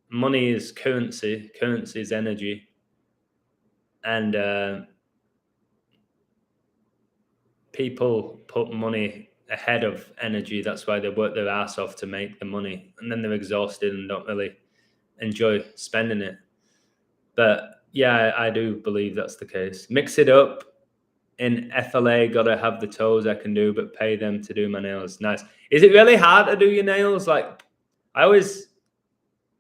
Money is currency. Currency is energy. And people put money ahead of energy. That's why they work their ass off to make the money. And then they're exhausted and don't really enjoy spending it. But yeah, I do believe that's the case. Mix it up. In FLA, gotta have the toes I can do, but pay them to do my nails. Nice. Is it really hard to do your nails? Like, I always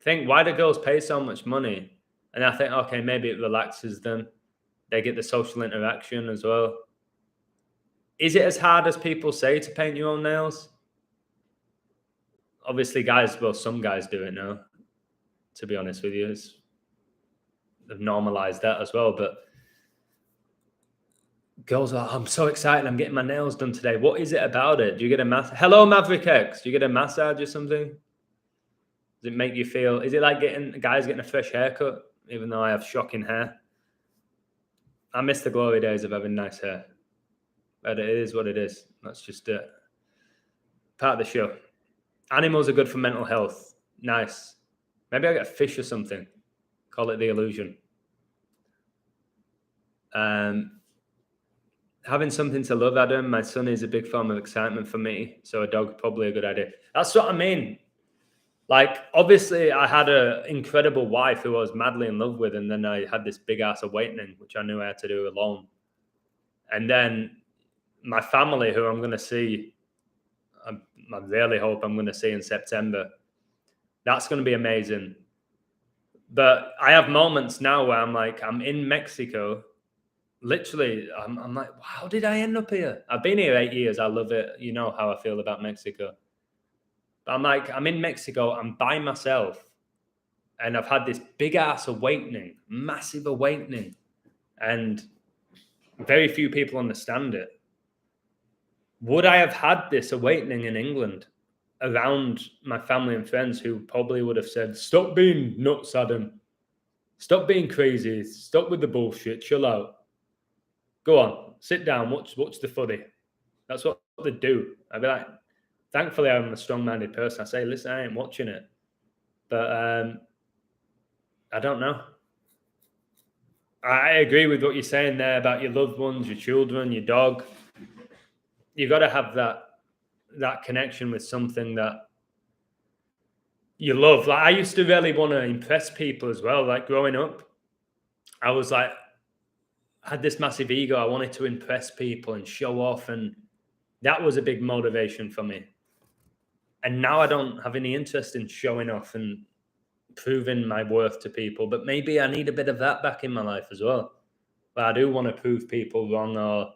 think, why do girls pay so much money? And I think, okay, maybe it relaxes them. They get the social interaction as well. Is it as hard as people say to paint your own nails? Obviously, some guys do it now, to be honest with you. They've normalized that as well, but girls are, I'm so excited, I'm getting my nails done today. What is it about it? Do you get a massage? Hello, Maverick X. Do you get a massage or something? Does it make you feel, is it like guys getting a fresh haircut, even though I have shocking hair? I miss the glory days of having nice hair. But it is what it is. That's just it. Part of the show. Animals are good for mental health. Nice. Maybe I'll get a fish or something. Call it the illusion. Having something to love, Adam. My son is a big form of excitement for me. So a dog, probably a good idea. That's what I mean. Like, obviously, I had an incredible wife who I was madly in love with. And then I had this big ass awakening, which I knew I had to do alone. And then my family, who I'm going to see, I really hope I'm going to see in September. That's going to be amazing. But I have moments now where I'm like, I'm in Mexico. Literally, I'm like, how did I end up here? I've been here 8 years. I love it. You know how I feel about Mexico. But I'm like, I'm in Mexico. I'm by myself. And I've had this big ass awakening, massive awakening. And very few people understand it. Would I have had this awakening in England around my family and friends who probably would have said, stop being nuts, Adam. Stop being crazy. Stop with the bullshit. Chill out. Go on, sit down, watch the footy. That's what they do. I'd be like, thankfully, I'm a strong-minded person. I say, listen, I ain't watching it. But I don't know. I agree with what you're saying there about your loved ones, your children, your dog. You've got to have that connection with something that you love. Like, I used to really want to impress people as well. Like, growing up, I was like, I had this massive ego. I wanted to impress people and show off, and that was a big motivation for me. And now I don't have any interest in showing off and proving my worth to people, but maybe I need a bit of that back in my life as well. But I do want to prove people wrong or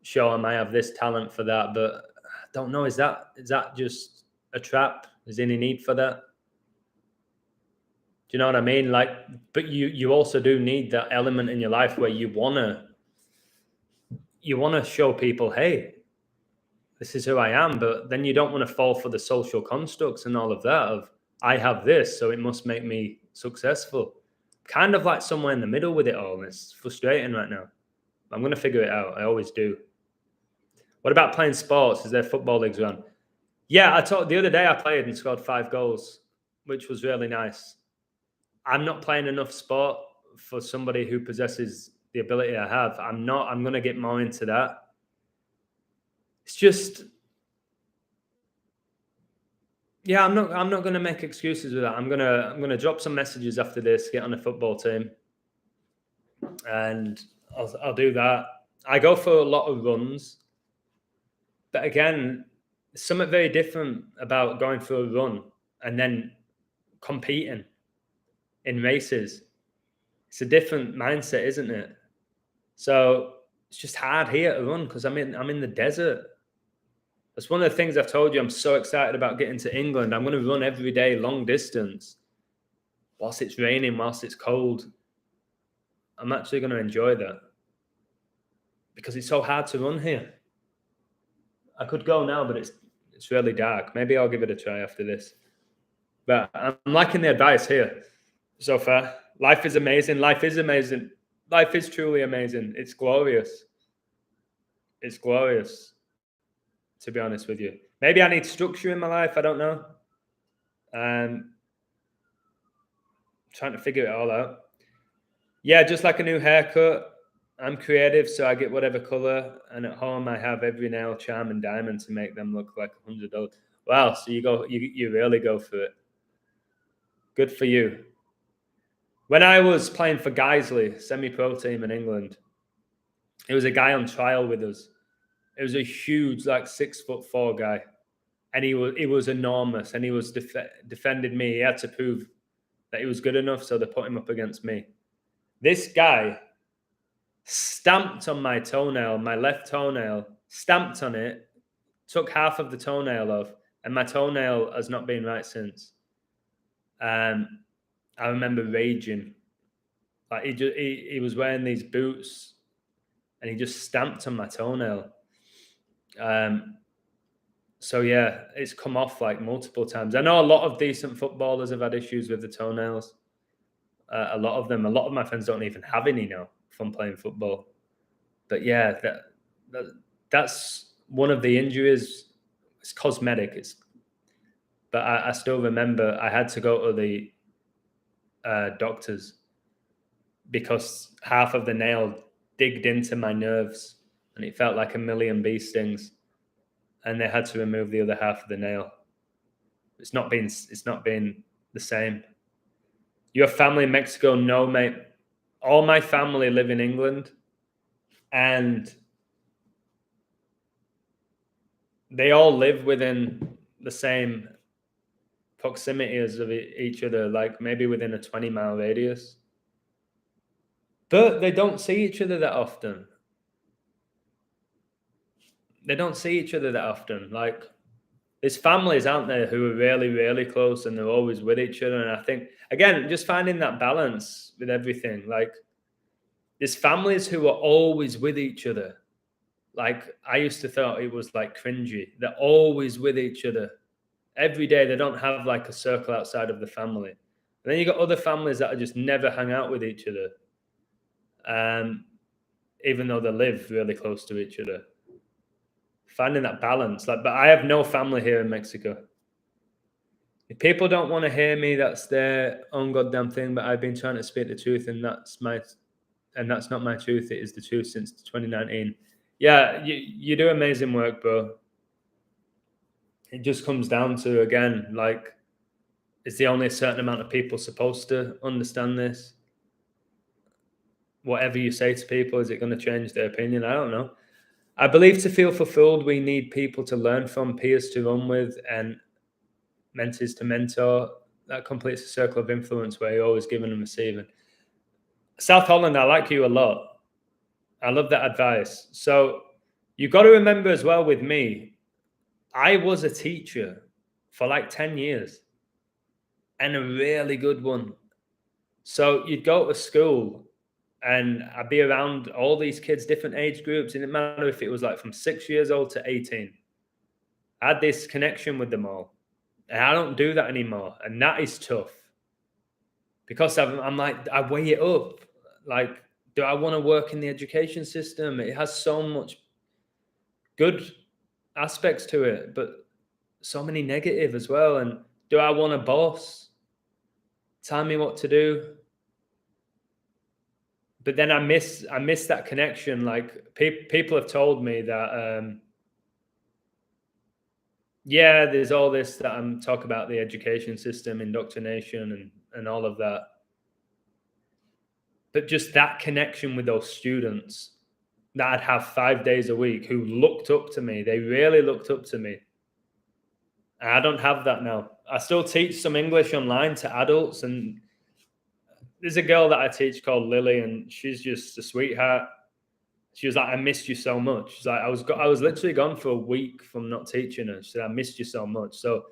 show them I have this talent for that, but I don't know. Is that just a trap? Is there any need for that? Do you know what I mean? Like, but you also do need that element in your life where you wanna show people, hey, this is who I am, but then you don't want to fall for the social constructs and all of that of I have this, so it must make me successful. Kind of like somewhere in the middle with it all. And it's frustrating right now. I'm going to figure it out. I always do. What about playing sports? Is there football leagues around? Yeah, the other day I played and scored 5 goals, which was really nice. I'm not playing enough sport for somebody who possesses the ability I have. I'm going to get more into that. It's just, yeah, I'm not going to make excuses with that. I'm going to drop some messages after this, get on a football team, and I'll do that. I go for a lot of runs, but again, something very different about going for a run and then competing in races. It's a different mindset, isn't it? So it's just hard here to run because I'm in the desert. That's one of the things I've told you. I'm so excited about getting to England. I'm going to run every day, long distance, whilst it's raining, whilst it's cold. I'm actually going to enjoy that because it's so hard to run here. I could go now, but it's really dark. Maybe I'll give it a try after this. But I'm liking the advice here so far. Life is amazing. Life is amazing. Life is truly amazing. It's glorious. It's glorious, to be honest with you. Maybe I need structure in my life. I don't know. Trying to figure it all out. Yeah, just like a new haircut. I'm creative, so I get whatever color. And at home, I have every nail, charm, and diamond to make them look like $100. Wow, so you really go for it. Good for you. When I was playing for Guiseley, semi-pro team in England, it was a guy on trial with us. It was a huge, like 6'4" guy, and he was enormous, and he was defended me. He had to prove that he was good enough, so they put him up against me. This guy stamped on my toenail, my left toenail, stamped on it, took half of the toenail off, and my toenail has not been right since. I remember raging. Like he was wearing these boots, and he just stamped on my toenail. So yeah, it's come off like multiple times. I know a lot of decent footballers have had issues with the toenails. A lot of my friends don't even have any now from playing football. But yeah, that's one of the injuries. It's cosmetic. But I still remember I had to go to the doctors because half of the nail digged into my nerves, and it felt like a million bee stings, and they had to remove the other half of the nail. It's not been the same. Your family in Mexico? No, mate. All my family live in England, and they all live within the same proximity as of each other, like maybe within a 20-mile radius. But they don't see each other that often. Like, there's families out there who are really, really close and they're always with each other. And I think, again, just finding that balance with everything. Like, there's families who are always with each other. Like, I used to thought it was like cringy. They're always with each other. Every day, they don't have like a circle outside of the family. And then you got other families that are just never hang out with each other. Even though they live really close to each other. Finding that balance. But I have no family here in Mexico. If people don't want to hear me, that's their own goddamn thing. But I've been trying to speak the truth, and that's not my truth. It is the truth since 2019. Yeah, you do amazing work, bro. It just comes down to, again, like, is the only a certain amount of people supposed to understand this? Whatever you say to people, is it going to change their opinion? I don't know. I believe to feel fulfilled, we need people to learn from, peers to run with, and mentors to mentor. That completes a circle of influence where you're always giving and receiving. South Holland, I like you a lot. I love that advice. So you've got to remember as well with me, I was a teacher for like 10 years and a really good one. So you'd go to school and I'd be around all these kids, different age groups. It didn't matter if it was like from 6 years old to 18. I had this connection with them all. And I don't do that anymore. And that is tough. Because I'm like, I weigh it up. Like, do I want to work in the education system? It has so much good aspects to it, but so many negative as well. And do I want a boss? Tell me what to do. But then I miss that connection. Like, people have told me that, yeah, there's all this that I'm talking about, the education system, indoctrination, and all of that. But just that connection with those students that I'd have 5 days a week who looked up to me. They really looked up to me. And I don't have that now. I still teach some English online to adults, and there's a girl that I teach called Lily, and she's just a sweetheart. She was like, I missed you so much. She's like, I was literally gone for a week from not teaching her. She said, I missed you so much. So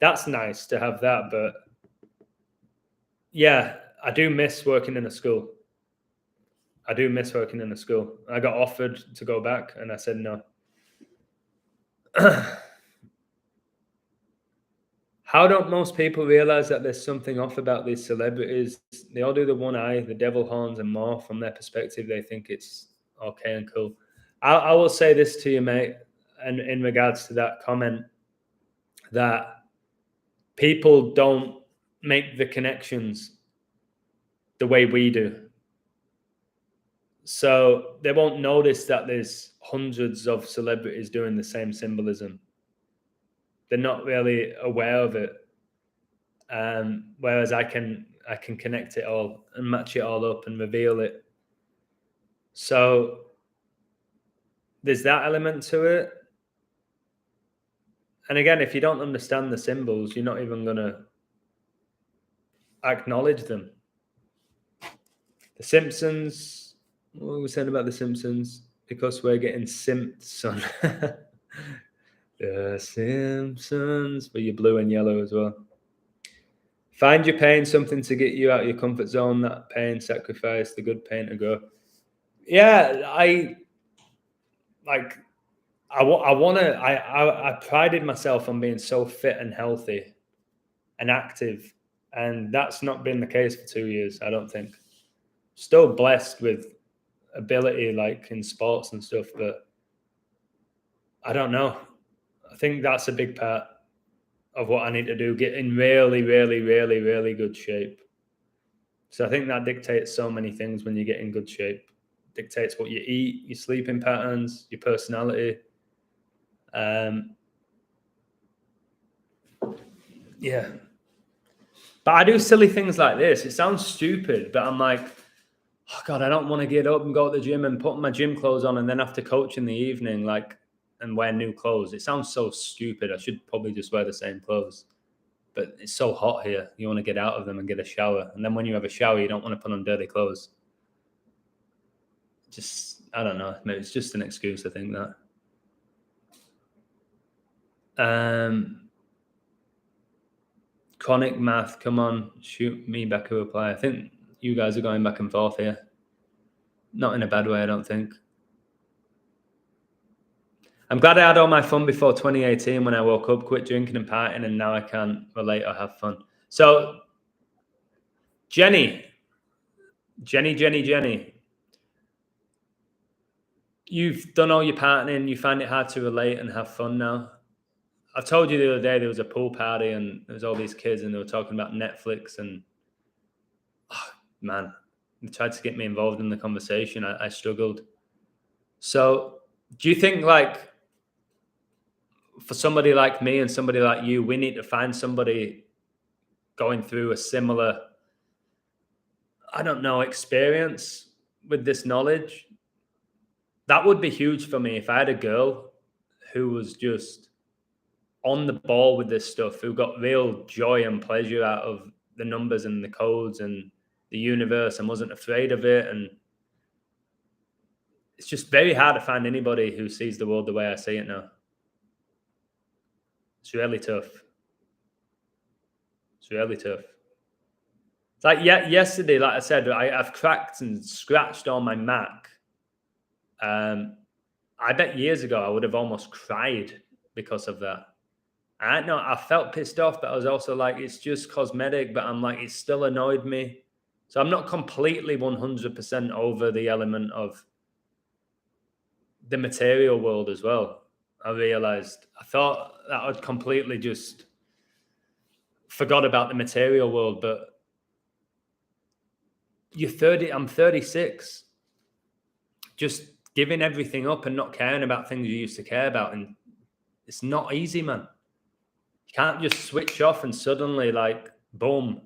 that's nice to have that. But yeah, I do miss working in a school. I do miss working in a school. I got offered to go back, and I said no. How don't most people realize that there's something off about these celebrities? They all do the one eye, the devil horns, and more. From their perspective, they think it's okay and cool. I will say this to you, mate, and in regards to that comment, that people don't make the connections the way we do. So they won't notice that there's hundreds of celebrities doing the same symbolism. They're not really aware of it. Whereas I can connect it all and match it all up and reveal it. So there's that element to it. And again, if you don't understand the symbols, you're not even going to acknowledge them. The Simpsons, what were we saying about the Simpsons? Because we're getting simped, son. The Simpsons, but you're blue and yellow as well. Find your pain something to get you out of your comfort zone. That pain, sacrifice, the good pain to go. Yeah, I prided myself on being so fit and healthy and active, and that's not been the case for 2 years, I don't think. Still blessed with ability like in sports and stuff, but I don't know. I think that's a big part of what I need to do, get in really, really, really, really good shape. So I think that dictates so many things when you get in good shape. It dictates what you eat, your sleeping patterns, your personality. Yeah. But I do silly things like this. It sounds stupid, but I'm like, oh God, I don't want to get up and go to the gym and put my gym clothes on and then have to coach in the evening, like, and wear new clothes. It sounds so stupid. I should probably just wear the same clothes. But it's so hot here. You want to get out of them and get a shower. And then when you have a shower, you don't want to put on dirty clothes. Just, I don't know. Maybe it's just an excuse, I think that. Chronic math, come on, shoot me back a reply. I think you guys are going back and forth here. Not in a bad way, I don't think. I'm glad I had all my fun before 2018 when I woke up, quit drinking and partying, and now I can't relate or have fun. So, Jenny, you've done all your partying, you find it hard to relate and have fun now. I told you the other day there was a pool party and there was all these kids and they were talking about Netflix and, oh, man, they tried to get me involved in the conversation. I struggled. So do you think, like, for somebody like me and somebody like you, we need to find somebody going through a similar, I don't know, experience with this knowledge? That would be huge for me if I had a girl who was just on the ball with this stuff, who got real joy and pleasure out of the numbers and the codes and the universe and wasn't afraid of it. And it's just very hard to find anybody who sees the world the way I see it now. It's really tough. It's really tough. It's like, yeah, yesterday, like I said, I've cracked and scratched on my Mac. I bet years ago I would have almost cried because of that. I know I felt pissed off, but I was also like, it's just cosmetic, but I'm like, it still annoyed me. So I'm not completely 100% over the element of the material world as well. I realized I thought that I'd completely just forgot about the material world, but you're 30, I'm 36. Just giving everything up and not caring about things you used to care about. And it's not easy, man. You can't just switch off and suddenly, like, boom,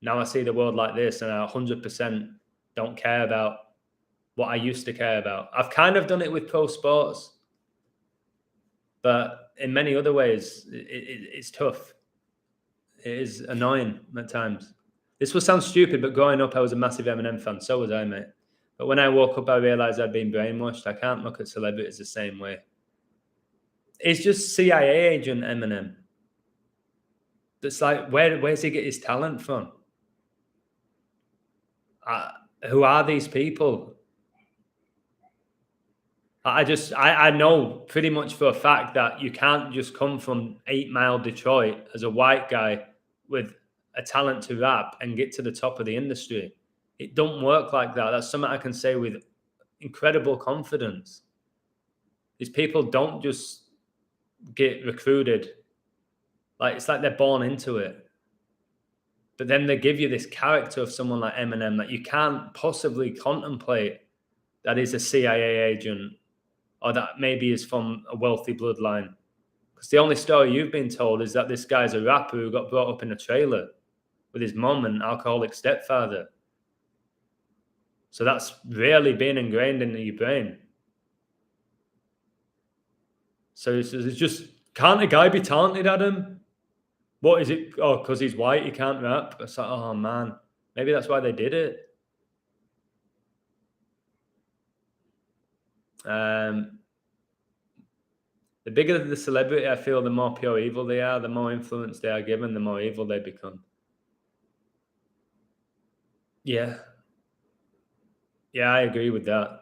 now I see the world like this and I 100% don't care about what I used to care about. I've kind of done it with pro sports, but in many other ways, it's tough. It is annoying at times. This will sound stupid, but growing up, I was a massive Eminem fan. So was I, mate. But when I woke up, I realised I'd been brainwashed. I can't look at celebrities the same way. It's just CIA agent Eminem. It's like, where's he get his talent from? Who are these people? I know pretty much for a fact that you can't just come from 8 Mile Detroit as a white guy with a talent to rap and get to the top of the industry. It don't work like that. That's something I can say with incredible confidence. These people don't just get recruited. Like, it's like they're born into it. But then they give you this character of someone like Eminem that you can't possibly contemplate that is a CIA agent or that maybe is from a wealthy bloodline. Because the only story you've been told is that this guy's a rapper who got brought up in a trailer with his mum and alcoholic stepfather. So that's really been ingrained into your brain. So it's just, can't a guy be talented, Adam? What is it? Oh, because he's white, he can't rap. It's like, oh man, maybe that's why they did it. The bigger the celebrity, I feel, the more pure evil they are, the more influence they are given, the more evil they become. Yeah. Yeah, I agree with that.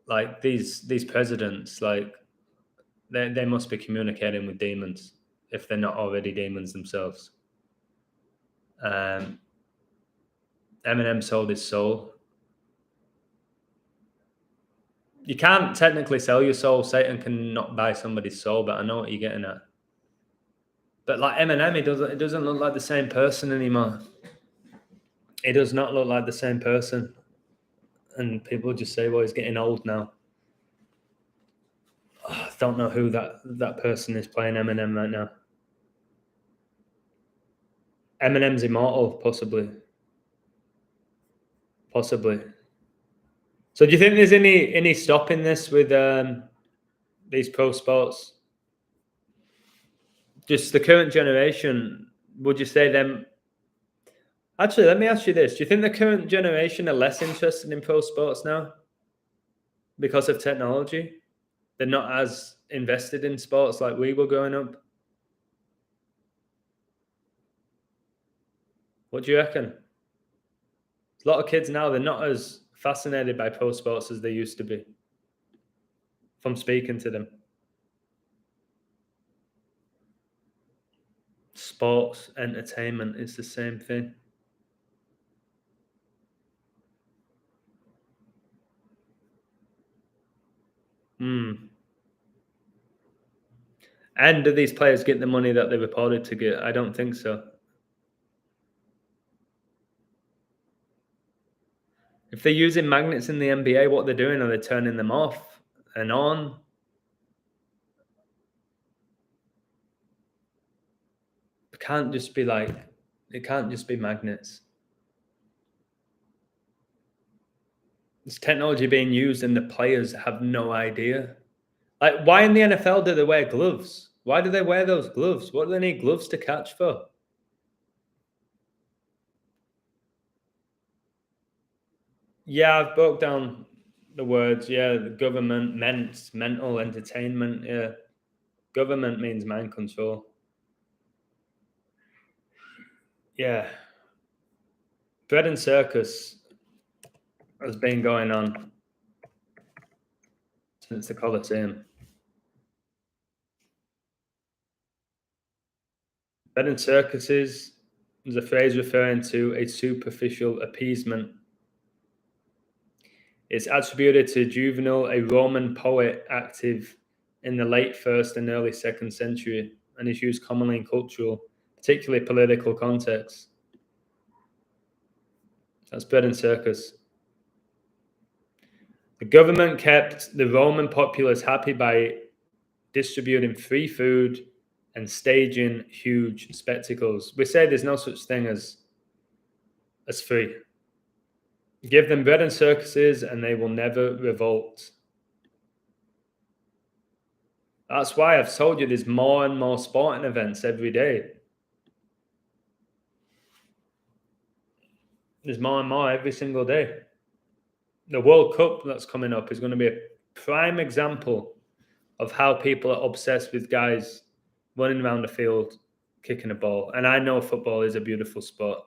Like these presidents, like they must be communicating with demons if they're not already demons themselves. Eminem sold his soul. You can't technically sell your soul. Satan can not buy somebody's soul, but I know what you're getting at. But like Eminem, it doesn't look like the same person anymore. It does not look like the same person. And people just say, well, he's getting old now. I don't know who that person is playing Eminem right now. Eminem's immortal, possibly. Possibly. So do you think there's any stopping this with these pro sports? Just the current generation, would you say them? Actually, let me ask you this. Do you think the current generation are less interested in pro sports now because of technology? They're not as invested in sports like we were growing up? What do you reckon? A lot of kids now, they're not as fascinated by pro sports as they used to be from speaking to them. Sports, entertainment is the same thing. And do these players get the money that they reported to get? I don't think so. If they're using magnets in the NBA, what they're doing, are they turning them off and on? It can't just be magnets. It's technology being used and the players have no idea. Like, why in the NFL do they wear gloves? Why do they wear those gloves? What do they need gloves to catch for? Yeah, I've broke down the words. Yeah, the government, mental entertainment. Yeah, government means mind control. Yeah, bread and circus has been going on since the Colosseum. Bread and circuses is a phrase referring to a superficial appeasement. It's attributed to Juvenal, a Roman poet active in the late 1st and early 2nd century, and is used commonly in cultural, particularly political contexts. That's bread and circus. The government kept the Roman populace happy by distributing free food and staging huge spectacles. We say there's no such thing as free. Give them bread and circuses and they will never revolt. That's why I've told you there's more and more sporting events every day. There's more and more every single day. The World Cup that's coming up is going to be a prime example of how people are obsessed with guys running around the field, kicking a ball. And I know football is a beautiful sport.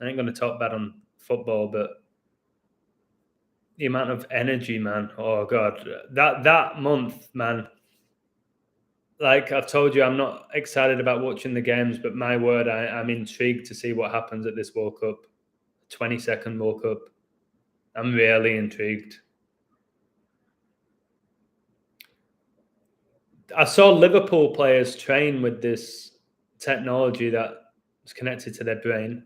I ain't going to talk bad on football, but the amount of energy, man. Oh God, that month, man. Like I've told you, I'm not excited about watching the games, but my word, I'm intrigued to see what happens at this World Cup, 22nd World Cup. I'm really intrigued. I saw Liverpool players train with this technology that is connected to their brain.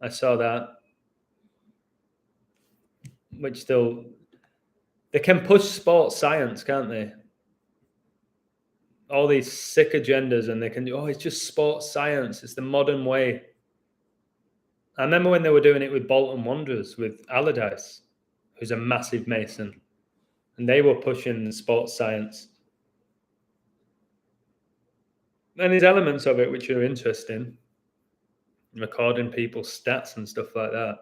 I saw that, which still they can push sports science, can't they? All these sick agendas, and they can do. Oh, it's just sports science. It's the modern way. I remember when they were doing it with Bolton Wanderers with Allardyce, who's a massive Mason, and they were pushing sports science. And there's elements of it which are interesting, recording people's stats and stuff like that.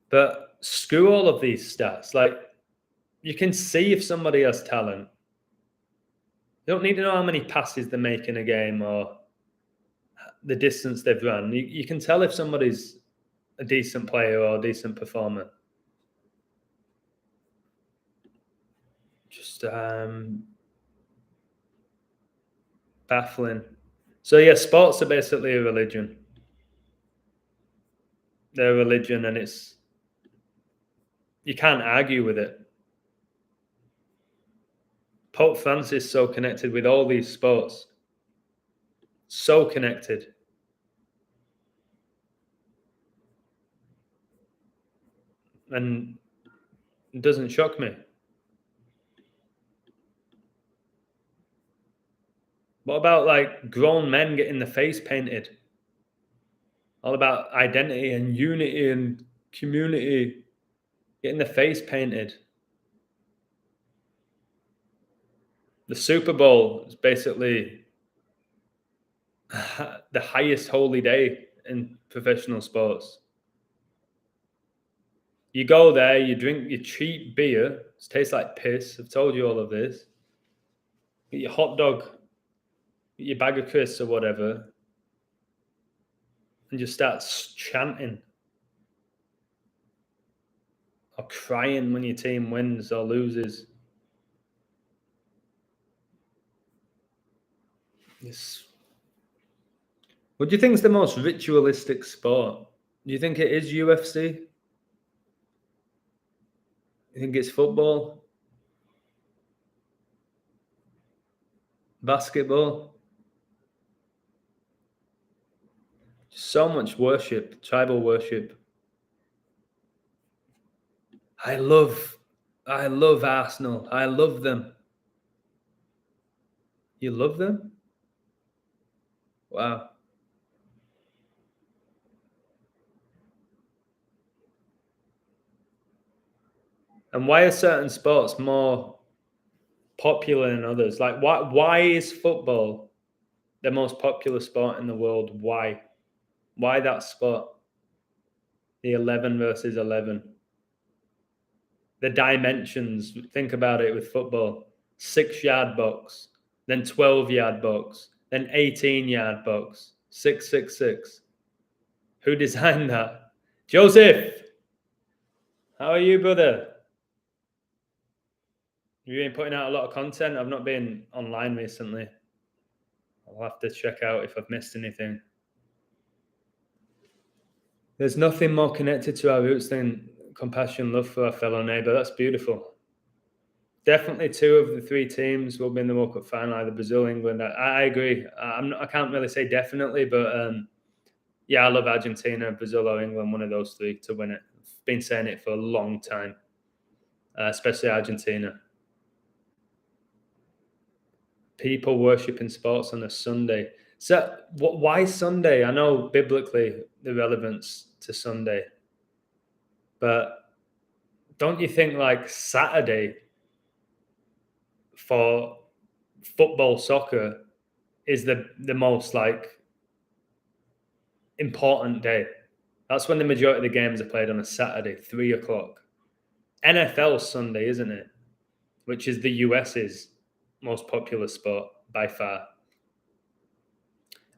But screw all of these stats. Like, you can see if somebody has talent. You don't need to know how many passes they make in a game or the distance they've run. You can tell if somebody's a decent player or a decent performer. Just baffling. So yeah, sports are basically a religion. They're a religion, and you can't argue with it. Pope Francis is so connected with all these sports. So connected. And it doesn't shock me. What about like grown men getting the face painted? All about identity and unity and community, getting the face painted. The Super Bowl is basically the highest holy day in professional sports. You go there, you drink your cheap beer, it tastes like piss. I've told you all of this. Get your hot dog, get your bag of crisps or whatever, and just start chanting or crying when your team wins or loses. What do you think is the most ritualistic sport? Do you think it is UFC? You think it's football? Basketball? So much worship, tribal worship. I love Arsenal. I love them. You love them? Wow. And why are certain sports more popular than others? Like why is football the most popular sport in the world? Why? Why that sport? The 11 versus 11. The dimensions, think about it with football. 6-yard box, then 12-yard box, then 18-yard box. 666. Who designed that? Joseph! How are you, brother? You've been putting out a lot of content. I've not been online recently. I'll have to check out if I've missed anything. There's nothing more connected to our roots than compassion, love for our fellow neighbour. That's beautiful. Definitely 2 of the 3 teams will be in the World Cup final, either Brazil, England. I agree. I can't really say definitely, but yeah, I love Argentina, Brazil, or England, one of those 3 to win it. I've been saying it for a long time, especially Argentina. People worshipping sports on a Sunday. So why Sunday? I know biblically the relevance to Sunday, but don't you think like Saturday for football, soccer is the most like important day. That's when the majority of the games are played on a Saturday, 3 o'clock. NFL Sunday, isn't it? Which is the US's most popular sport by far.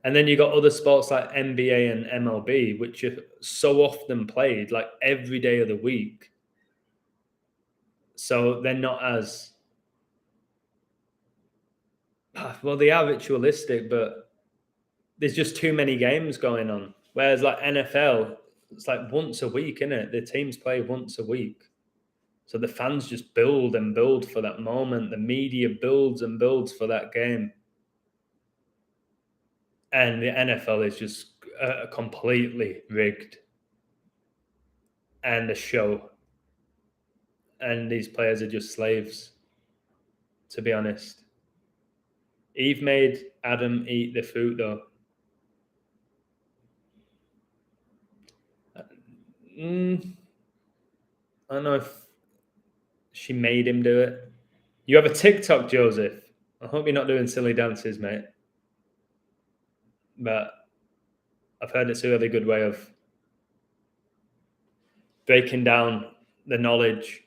And then you got other sports like NBA and MLB, which are so often played like every day of the week. So they're not as well, they are ritualistic, but there's just too many games going on. Whereas like NFL, it's like once a week, isn't it? The teams play once a week. So the fans just build and build for that moment. The media builds and builds for that game. And the NFL is just completely rigged and a show. And these players are just slaves, to be honest. Eve made Adam eat the fruit, though. I don't know if she made him do it. You have a TikTok, Joseph. I hope you're not doing silly dances, mate. But I've heard it's a really good way of breaking down the knowledge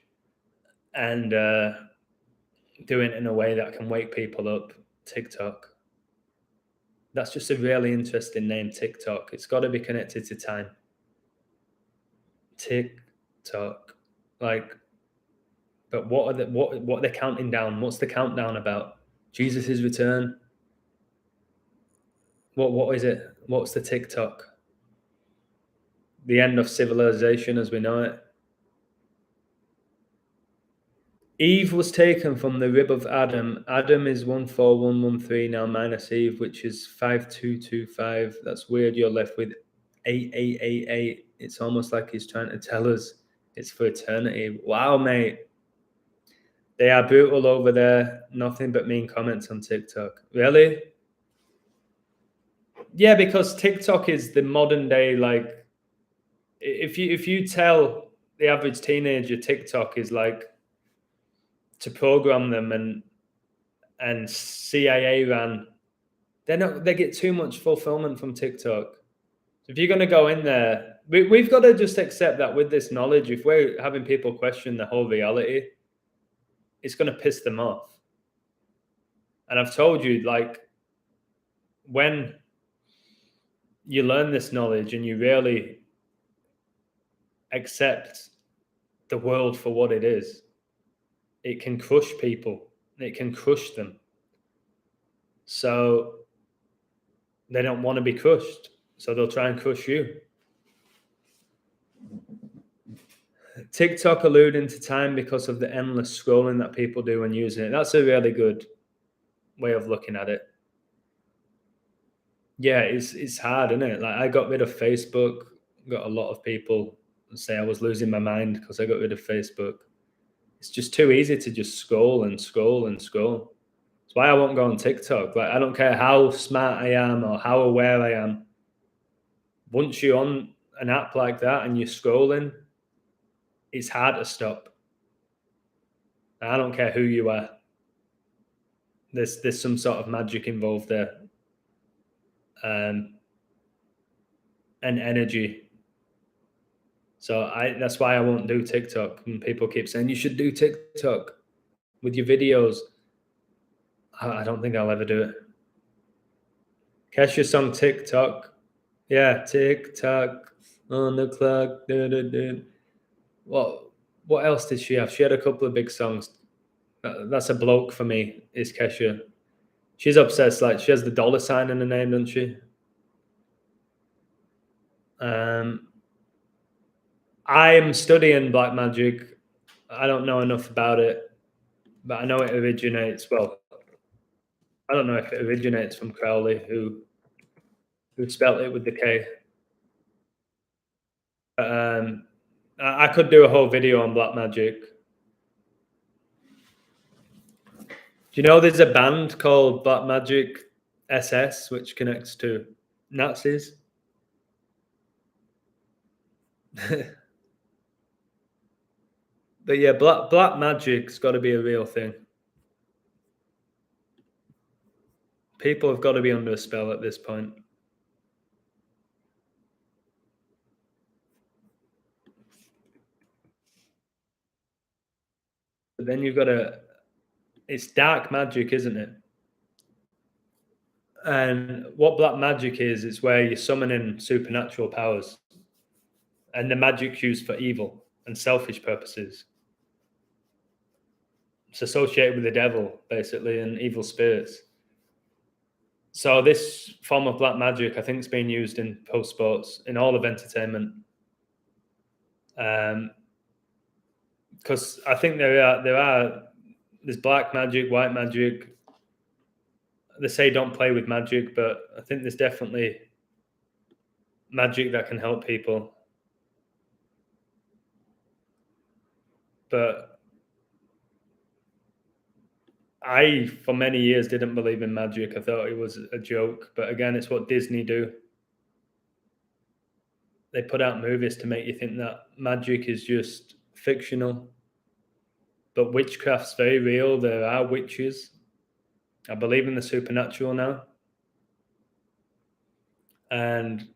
and doing it in a way that can wake people up. TikTok. That's just a really interesting name, TikTok. It's got to be connected to time. TikTok. Like, but what are they counting down? What's the countdown about? Jesus' return? What is it? What's the TikTok? The end of civilization as we know it. Eve was taken from the rib of Adam. Adam is 14113 now minus Eve, which is 5225. That's weird. You're left with 8888. It's almost like he's trying to tell us it's for eternity. Wow, mate. They are brutal over there. Nothing but mean comments on TikTok. Really? Yeah, because TikTok is the modern day, like, if you tell the average teenager TikTok is like to program them and CIA ran, they get too much fulfillment from TikTok. So if you're going to go in there, we've got to just accept that with this knowledge, if we're having people question the whole reality, it's going to piss them off. And I've told you, like, when you learn this knowledge and you really accept the world for what it is, it can crush people. It can crush them. So they don't want to be crushed. So they'll try and crush you. TikTok alluding to time because of the endless scrolling that people do when using it. That's a really good way of looking at it. Yeah, it's hard, isn't it? Like, I got rid of Facebook. Got a lot of people say I was losing my mind because I got rid of Facebook. It's just too easy to just scroll and scroll and scroll. That's why I won't go on TikTok. Like, I don't care how smart I am or how aware I am. Once you're on an app like that and you're scrolling, it's hard to stop. I don't care who you are. There's some sort of magic involved there. And energy. So that's why I won't do TikTok. And people keep saying you should do TikTok with your videos. I don't think I'll ever do it. Kesha's song TikTok. Yeah, TikTok on the clock. What else did she have? She had a couple of big songs. That's a bloke for me, is Kesha. She's obsessed. Like, she has the dollar sign in her name, doesn't she? I'm studying black magic. I don't know enough about it, but I know it originates. Well, I don't know if it originates from Crowley, who spelt it with the K. I could do a whole video on black magic. Do you know there's a band called Black Magic SS, which connects to Nazis? But yeah, black magic's got to be a real thing. People have got to be under a spell at this point. But then you've got to, it's dark magic, isn't it? And what black magic is, it's where you're summoning supernatural powers. And the magic's used for evil and selfish purposes. It's associated with the devil, basically, and evil spirits. So this form of black magic, I think, is being used in pro sports, in all of entertainment. Because I think there's black magic, white magic. They say don't play with magic, but I think there's definitely magic that can help people. But I, for many years, didn't believe in magic. I thought it was a joke. But again, it's what Disney do. They put out movies to make you think that magic is just fictional. But witchcraft's very real. There are witches. I believe in the supernatural now. And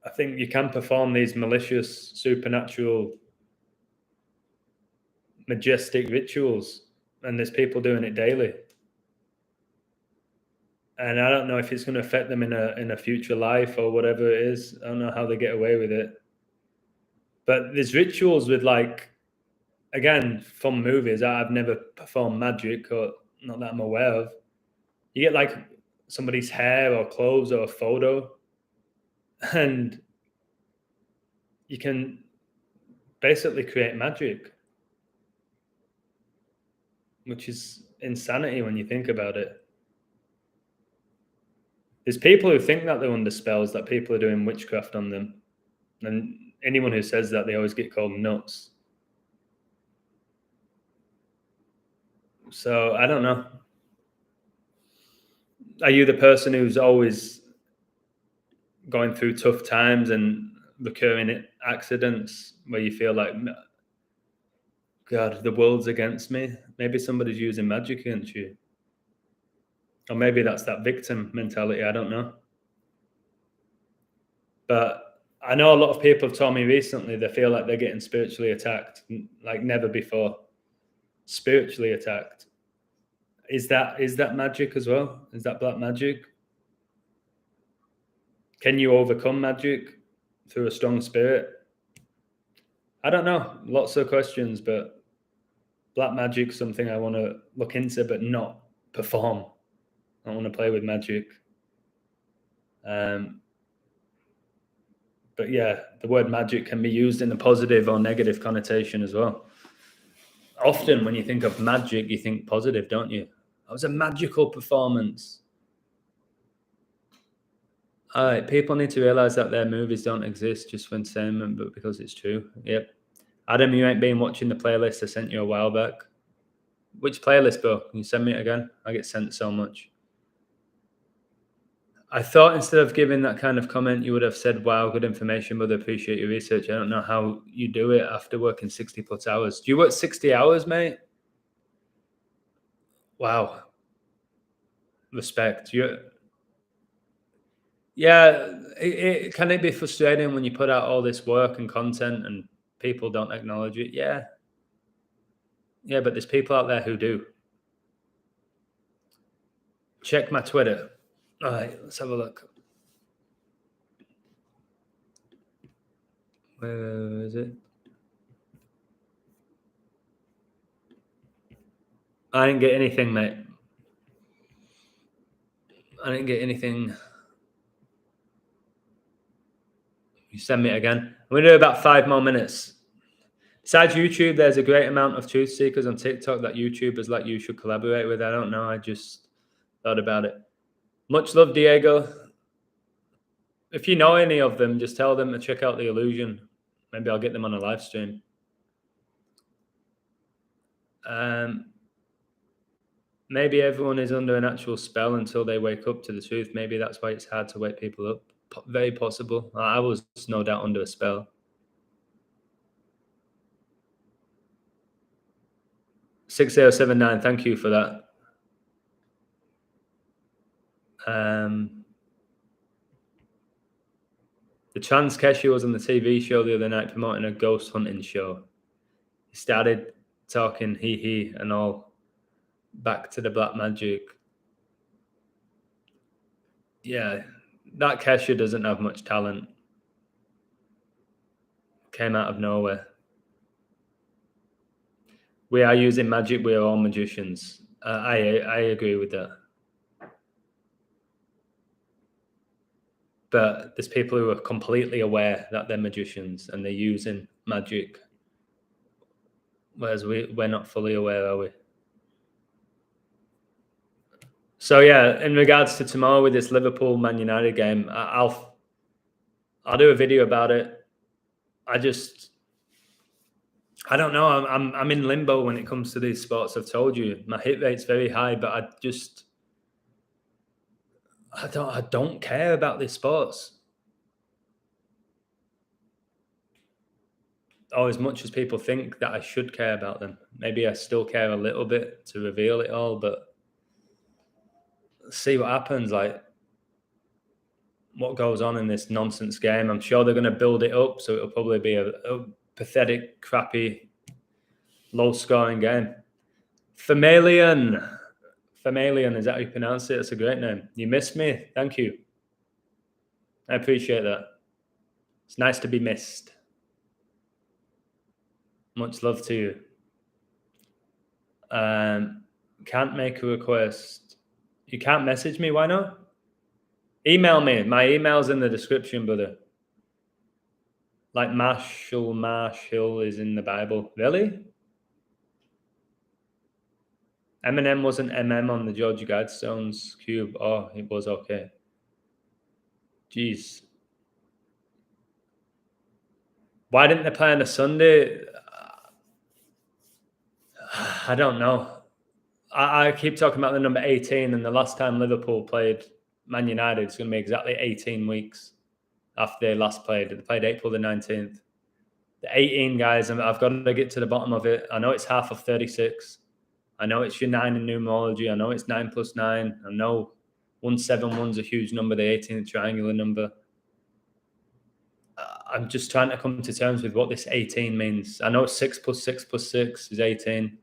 I think you can perform these malicious, supernatural, majestic rituals. And there's people doing it daily. And I don't know if it's going to affect them in a future life or whatever it is. I don't know how they get away with it. But there's rituals with, like, again, from movies. I've never performed magic, or not that I'm aware of. You get like somebody's hair or clothes or a photo, and you can basically create magic, which is insanity when you think about it. There's people who think that they're under spells, that people are doing witchcraft on them. And anyone who says that, they always get called nuts. So I don't know. Are you the person who's always going through tough times and recurring accidents where you feel like, God, the world's against me? Maybe somebody's using magic against you. Or maybe that's that victim mentality. I don't know. But I know a lot of people have told me recently they feel like they're getting spiritually attacked, like never before. Spiritually attacked. Is that magic as well? Is that black magic? Can you overcome magic through a strong spirit? I don't know. Lots of questions, but black magic's something I want to look into, but not perform. I want to play with magic. But yeah, the word magic can be used in a positive or negative connotation as well. Often when you think of magic, you think positive, don't you? That was a magical performance. All right, people need to realize that their movies don't exist just for entertainment, but because it's true. Yep. Adam, you ain't been watching the playlist I sent you a while back. Which playlist, bro? Can you send me it again? I get sent so much. I thought instead of giving that kind of comment, you would have said, wow, good information, but I appreciate your research. I don't know how you do it after working 60 plus hours. Do you work 60 hours, mate? Wow. Respect. Yeah, can it be frustrating when you put out all this work and content and people don't acknowledge it? Yeah. Yeah, but there's people out there who do. Check my Twitter. All right, let's have a look. Where is it? I didn't get anything, mate. I didn't get anything. You send me it again. I'm going to do about 5 more minutes. Besides YouTube, there's a great amount of truth seekers on TikTok that YouTubers like you should collaborate with. I don't know. I just thought about it. Much love, Diego. If you know any of them, just tell them to check out The Illusion. Maybe I'll get them on a live stream. Maybe everyone is under an actual spell until they wake up to the truth. Maybe that's why it's hard to wake people up. Very possible. I was no doubt under a spell. 6079, thank you for that. The trans Kesha was on the TV show the other night promoting a ghost hunting show. He started talking he and all back to the black magic. Yeah, that Kesha doesn't have much talent. Came out of nowhere. We are using magic. We are all magicians. I agree with that. But there's people who are completely aware that they're magicians and they're using magic, whereas we're not fully aware, are we? So yeah, in regards to tomorrow with this Liverpool Man United game, I'll do a video about it. I don't know. I'm in limbo when it comes to these sports. I've told you my hit rate's very high, but I don't care about these sports. Or as much as people think that I should care about them. Maybe I still care a little bit to reveal it all, but see what happens. Like what goes on in this nonsense game. I'm sure they're going to build it up, so it'll probably be a pathetic, crappy, low-scoring game. Famalian, is that how you pronounce it? That's a great name. You missed me. Thank you. I appreciate that. It's nice to be missed. Much love to you. Can't make a request. You can't message me? Why not? Email me. My email's in the description, brother. Like Marshall is in the Bible. Really? Eminem wasn't on the George Guidestone's cube. Oh, it was okay. Jeez. Why didn't they play on a Sunday? I don't know. I keep talking about the number 18, and the last time Liverpool played Man United, it's going to be exactly 18 weeks after they last played. They played April the 19th. The 18, guys, I've got to get to the bottom of it. I know it's half of 36. I know it's your 9 in numerology. I know it's 9 plus 9. I know 171's a huge number, the 18 a triangular number. I'm just trying to come to terms with what this 18 means. I know 6 plus 6 plus 6 is 18.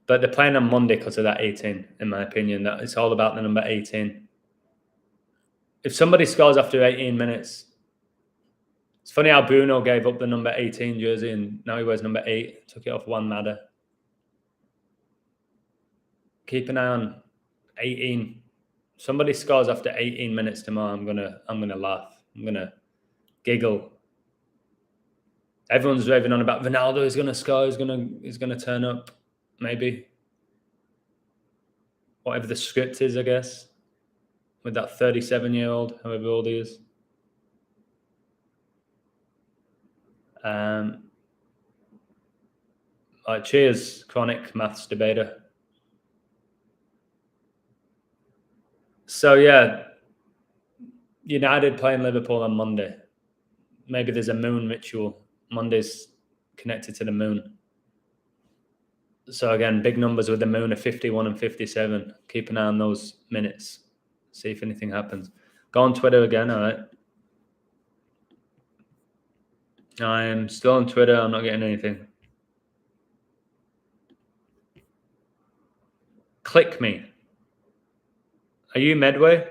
But they're playing on Monday because of that 18, in my opinion. That it's all about the number 18. If somebody scores after 18 minutes, it's funny how Bruno gave up the number 18 jersey and now he wears number 8. Took it off Juan Mata. Keep an eye on 18. Somebody scores after 18 minutes tomorrow, I'm gonna laugh. I'm gonna giggle. Everyone's raving on about Ronaldo is gonna score. He's gonna turn up. Maybe. Whatever the script is, I guess. With that 37-year-old, however old he is. Cheers, chronic maths debater. So yeah, United playing Liverpool on Monday. Maybe there's a moon ritual. Monday's connected to the moon. So again, big numbers with the moon are 51 and 57. Keep an eye on those minutes. See if anything happens. Go on Twitter again, all right? I am still on Twitter. I'm not getting anything. Click me. Are you Medway?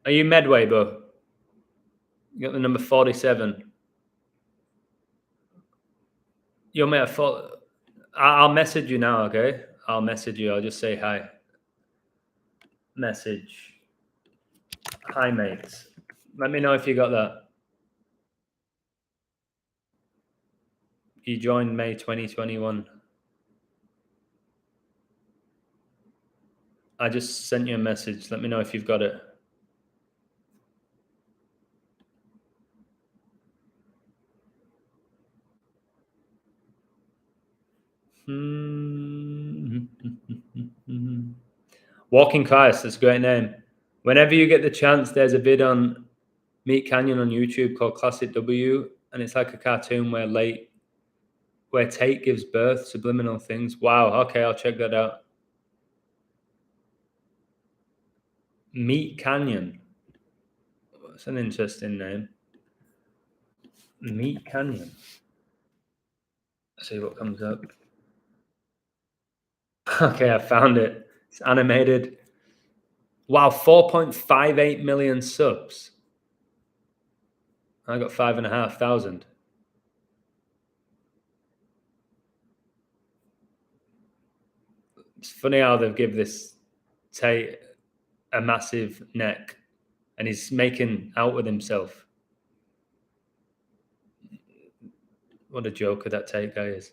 Are you Medway, bro? You got the number 47. You'll make a follow. I'll message you now, okay? I'll message you. I'll just say hi. Message. Hi, mates. Let me know if you got that. You joined May 2021. I just sent you a message. Let me know if you've got it. Walking Christ, that's a great name. Whenever you get the chance, there's a vid on Meat Canyon on YouTube called Classic W, and it's like a cartoon where Where Tate gives birth, subliminal things. Wow, okay, I'll check that out. Meat Canyon. That's an interesting name. Meat Canyon. Let's see what comes up. Okay, I found it. It's animated. Wow, 4.58 million subs. I got 5,500. It's funny how they've give this Tate a massive neck and he's making out with himself. What a joker that Tate guy is.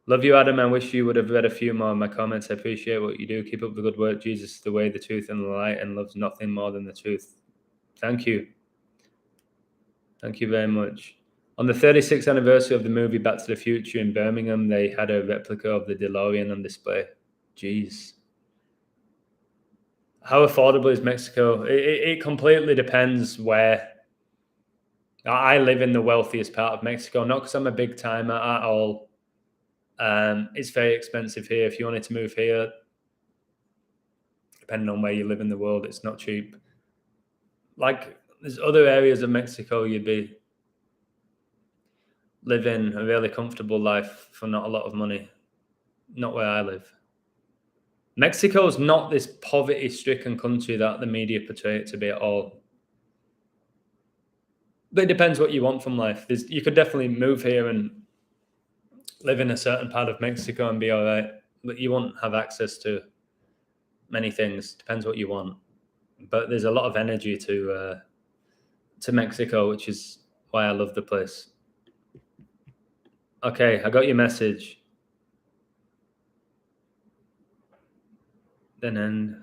Love you, Adam. I wish you would have read a few more of my comments. I appreciate what you do. Keep up the good work. Jesus is the way, the truth, and the light, and loves nothing more than the truth. Thank you. Thank you very much. On the 36th anniversary of the movie Back to the Future in Birmingham, they had a replica of the DeLorean on display. Jeez. How affordable is Mexico? It completely depends where. I live in the wealthiest part of Mexico, not because I'm a big timer at all. It's very expensive here. If you wanted to move here, depending on where you live in the world, it's not cheap. Like, there's other areas of Mexico you'd be living a really comfortable life for not a lot of money. Not where I live. Mexico's not this poverty-stricken country that the media portray it to be at all. But it depends what you want from life. You could definitely move here and live in a certain part of Mexico and be all right, but you won't have access to many things. Depends what you want. But there's a lot of energy to Mexico, which is why I love the place. Okay, I got your message. Then end.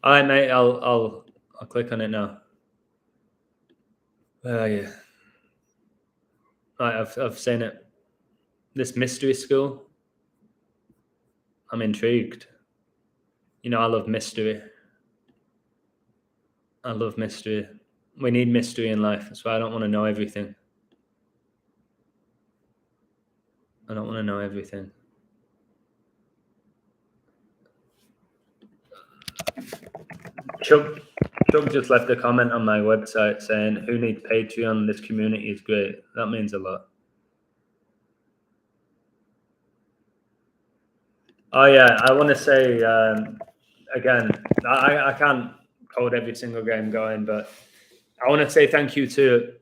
All right, mate. I'll click on it now. Where are you? All right, I've seen it. This mystery school. I'm intrigued. You know, I love mystery. I love mystery. We need mystery in life. That's why I don't want to know everything. I don't want to know everything. Chuck just left a comment on my website saying, who needs Patreon? This community is great. That means a lot. Oh, yeah. I want to say, again, I can't code every single game going, but I want to say thank you to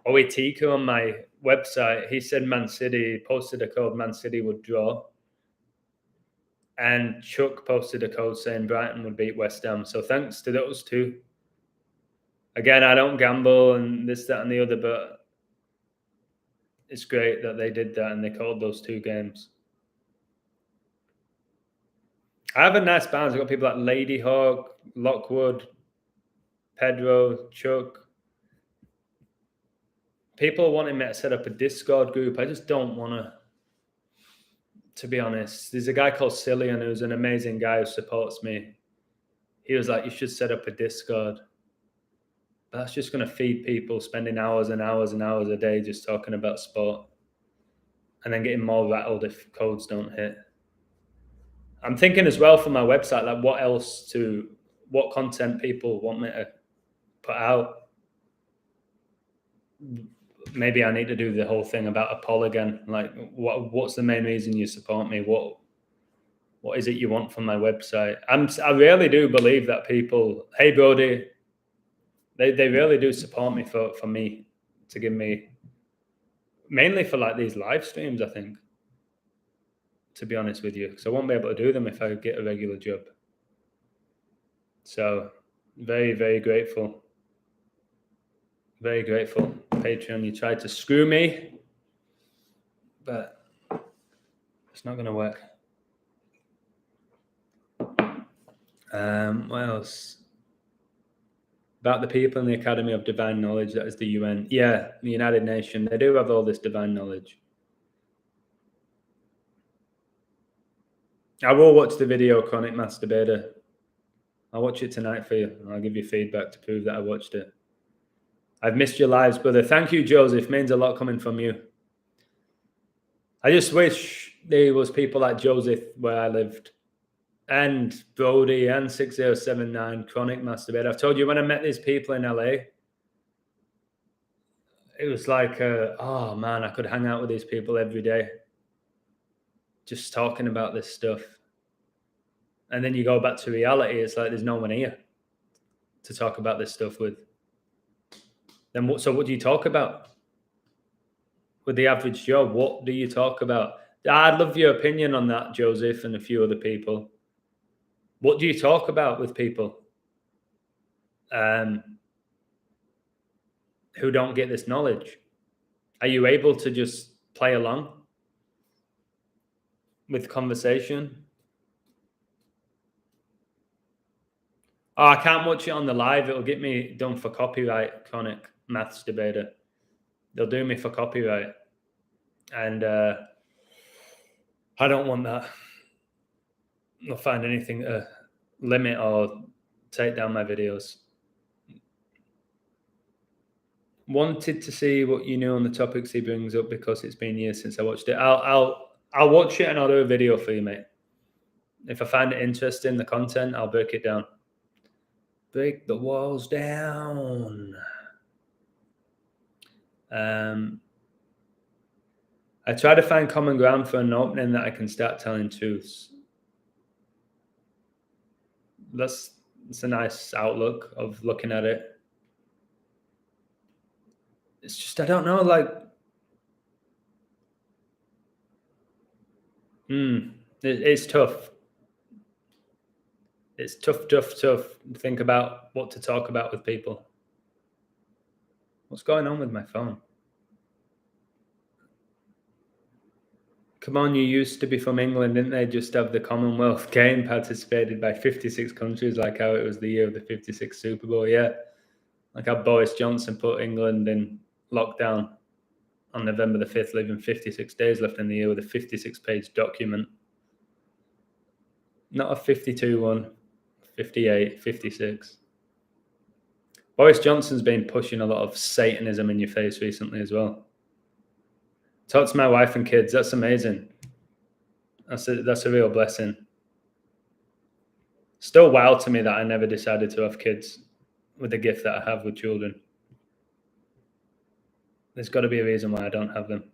Oitiku on my website. He said Man City, posted a code Man City would draw. And Chuck posted a code saying Brighton would beat West Ham. So thanks to those two. Again, I don't gamble and this, that, and the other, but it's great that they did that and they called those two games. I have a nice balance. I've got people like Lady Hawk, Lockwood, Pedro, Chuck. People wanting me to set up a Discord group. I just don't want to be honest. There's a guy called Cillian who's an amazing guy who supports me. He was like, you should set up a Discord. But that's just going to feed people spending hours and hours and hours a day just talking about sport and then getting more rattled if codes don't hit. I'm thinking as well for my website, like what content people want me to put out. Maybe I need to do the whole thing about a poll again. Like, what's the main reason you support me? What is it you want from my website? I really do believe that people, hey Brody, they really do support me for me to give me, mainly for like these live streams, I think, to be honest with you, because I won't be able to do them if I get a regular job. So very, very grateful. Very grateful. Patreon, you tried to screw me, but it's not going to work. What else? About the people in the Academy of Divine Knowledge, that is the UN. Yeah, the United Nations. They do have all this divine knowledge. I will watch the video, Chronic Masturbator. I'll watch it tonight for you. I'll give you feedback to prove that I watched it. I've missed your lives, brother. Thank you, Joseph. Means a lot coming from you. I just wish there was people like Joseph where I lived. And Brody and 6079, Chronic Masturbator. I've told you when I met these people in LA, it was like, oh man, I could hang out with these people every day. Just talking about this stuff. And then you go back to reality, it's like there's no one here to talk about this stuff with. Then what do you talk about? With the average Joe, what do you talk about? I'd love your opinion on that, Joseph, and a few other people. What do you talk about with people who don't get this knowledge? Are you able to just play along with conversation? Oh, I can't watch it on the live. It'll get me done for copyright, Chronic Maths Debater. They'll do me for copyright. And I don't want that. They'll find anything to limit or take down my videos. Wanted to see what you knew on the topics he brings up because it's been years since I watched it. I'll watch it and I'll do a video for you, mate. If I find it interesting, the content, I'll break it down. Break the walls down. I try to find common ground for an opening that I can start telling truths. That's a nice outlook of looking at it. It's just, I don't know, like, it's tough. It's tough to think about what to talk about with people. What's going on with my phone? Come on, you used to be from England, didn't they? Just have the Commonwealth game participated by 56 countries, like how it was the year of the 56th Super Bowl. Yeah. Like how Boris Johnson put England in lockdown on November the 5th, leaving 56 days left in the year with a 56-page document. Not a 52 one, 58, 56. Boris Johnson's been pushing a lot of Satanism in your face recently as well. Talk to my wife and kids. That's amazing. That's a real blessing. Still wild to me that I never decided to have kids with the gift that I have with children. There's got to be a reason why I don't have them.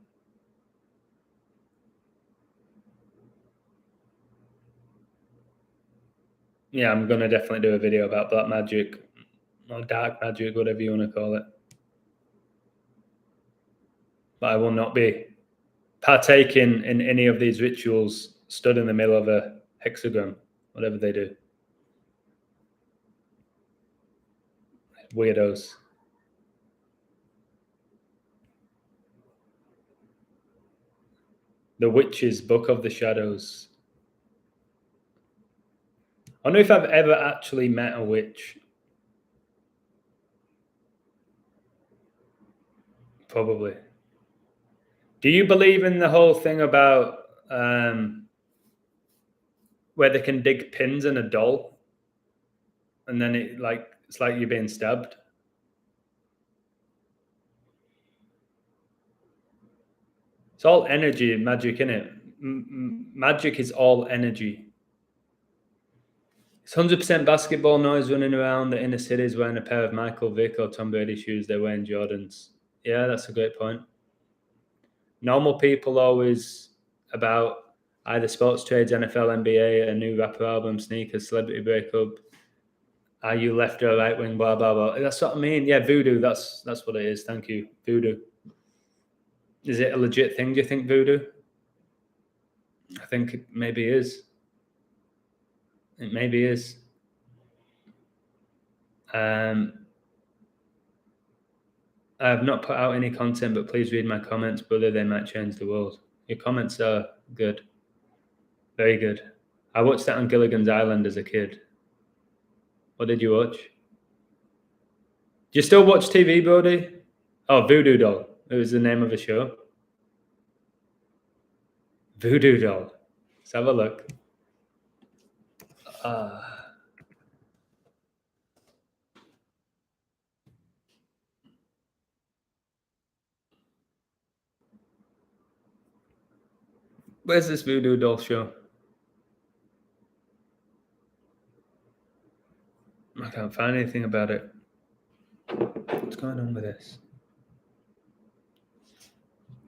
Yeah, I'm going to definitely do a video about black magic or dark magic, whatever you want to call it. But I will not be partaking in any of these rituals stood in the middle of a hexagram, whatever they do. Weirdos. The Witch's Book of the Shadows. I wonder if I've ever actually met a witch. Probably. Do you believe in the whole thing about where they can dig pins in a doll and then it's like you're being stabbed? It's all energy and magic, innit? Magic is all energy. It's 100% basketball noise running around the inner cities wearing a pair of Michael Vick or Tom Brady shoes. They're wearing Jordans. Yeah, that's a great point. Normal people always about either sports trades, NFL, NBA, a new rapper album, sneakers, celebrity breakup. Are you left or right wing? Blah blah blah. That's what I mean. Yeah, voodoo. That's what it is. Thank you, voodoo. Is it a legit thing? Do you think voodoo? I think it maybe is. It maybe is. I have not put out any content, but please read my comments, brother. They might change the world. Your comments are good. Very good. I watched that on Gilligan's Island as a kid. What did you watch? Do you still watch TV, Brody? Oh, Voodoo Doll. It was the name of a show. Voodoo Doll. Let's have a look. Where's this voodoo doll show? I can't find anything about it. What's going on with this?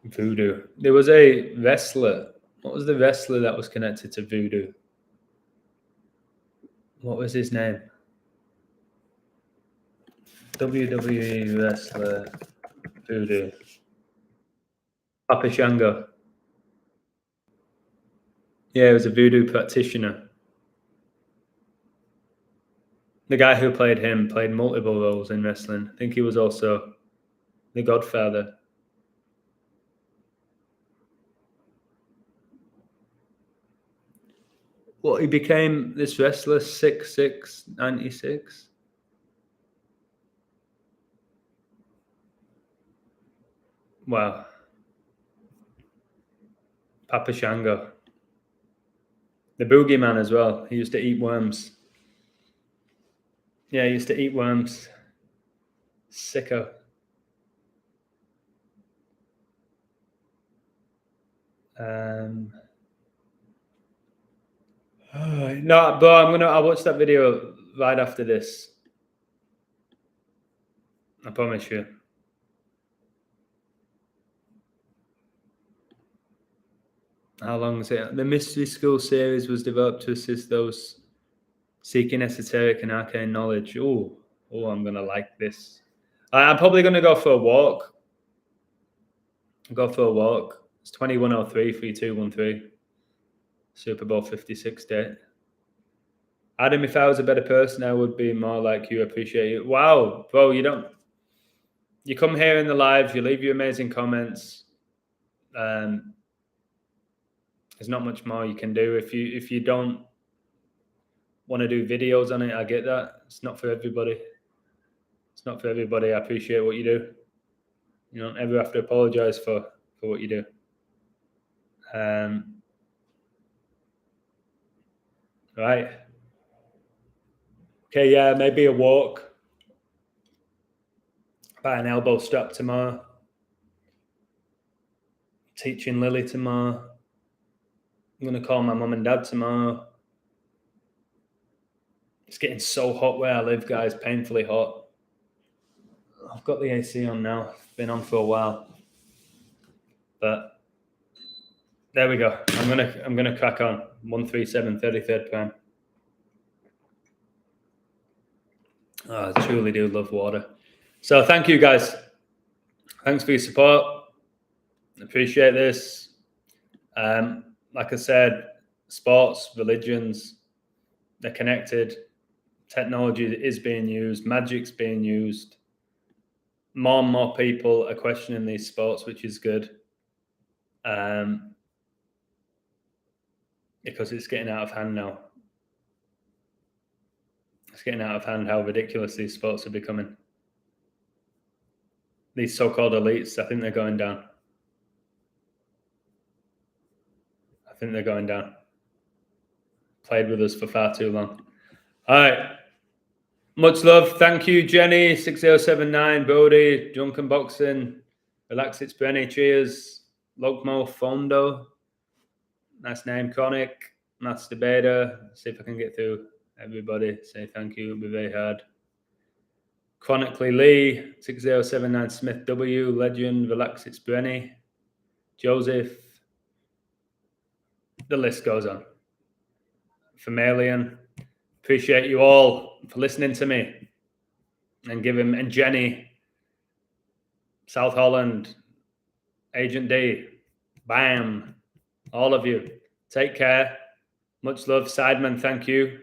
Voodoo. There was a wrestler. What was the wrestler that was connected to voodoo? What was his name? WWE wrestler voodoo. Papa Shango. Yeah, he was a voodoo practitioner. The guy who played him played multiple roles in wrestling. I think he was also the Godfather. Well, he became this wrestler 6'6", 96. Wow. Papa Shango. The boogeyman as well. He used to eat worms. Yeah, he used to eat worms. Sicko. No, bro, I'll watch that video right after this. I promise you. How long is it? The Mystery School series was developed to assist those seeking esoteric and arcane knowledge. Oh, I'm gonna like this. I'm probably gonna go for a walk. It's 21:03, 3213. Super Bowl 56 date. Adam, if I was a better person, I would be more like you. Appreciate you. Wow, bro, you come here in the live, you leave your amazing comments. There's not much more you can do. If you don't want to do videos on it, I get that. It's not for everybody. I appreciate what you do. You don't ever have to apologize for what you do. Right. Okay, yeah, maybe a walk. Buy an elbow strap tomorrow. Teaching Lily tomorrow. I'm going to call my mum and dad tomorrow. It's getting so hot where I live, guys. Painfully hot. I've got the AC on now. It's been on for a while. But there we go. I'm gonna crack on. 137, 33rd prime. Oh, I truly do love water. So thank you, guys. Thanks for your support. Appreciate this. Like I said, sports, religions, they're connected. Technology is being used. Magic's being used. More and more people are questioning these sports, which is good. Because it's getting out of hand now. It's getting out of hand how ridiculous these sports are becoming. These so-called elites, I think they're going down. Played with us for far too long. All right. Much love. Thank you, Jenny, 6079, Bodie, Drunken Boxing, Relax It's Brenny, cheers. Logmo Fondo, nice name, Chronic, Maths Debater. See if I can get through everybody. Say thank you, it'll be very hard. Chronically Lee, 6079 Smith W, Legend, Relax It's Brenny, Joseph. The list goes on. Famalian. Appreciate you all for listening to me. And Jenny, South Holland, Agent D, bam, all of you. Take care. Much love. Sideman, thank you.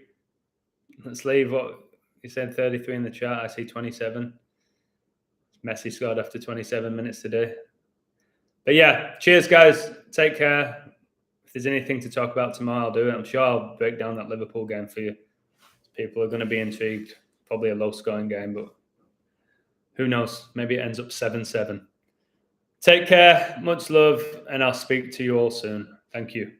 Let's leave what you said, 33 in the chat. I see 27. Messi scored after 27 minutes today. But yeah, cheers, guys. Take care. If there's anything to talk about tomorrow, I'll do it. I'm sure I'll break down that Liverpool game for you. People are going to be intrigued. Probably a low-scoring game, but who knows? Maybe it ends up 7-7. Take care. Much love, and I'll speak to you all soon. Thank you.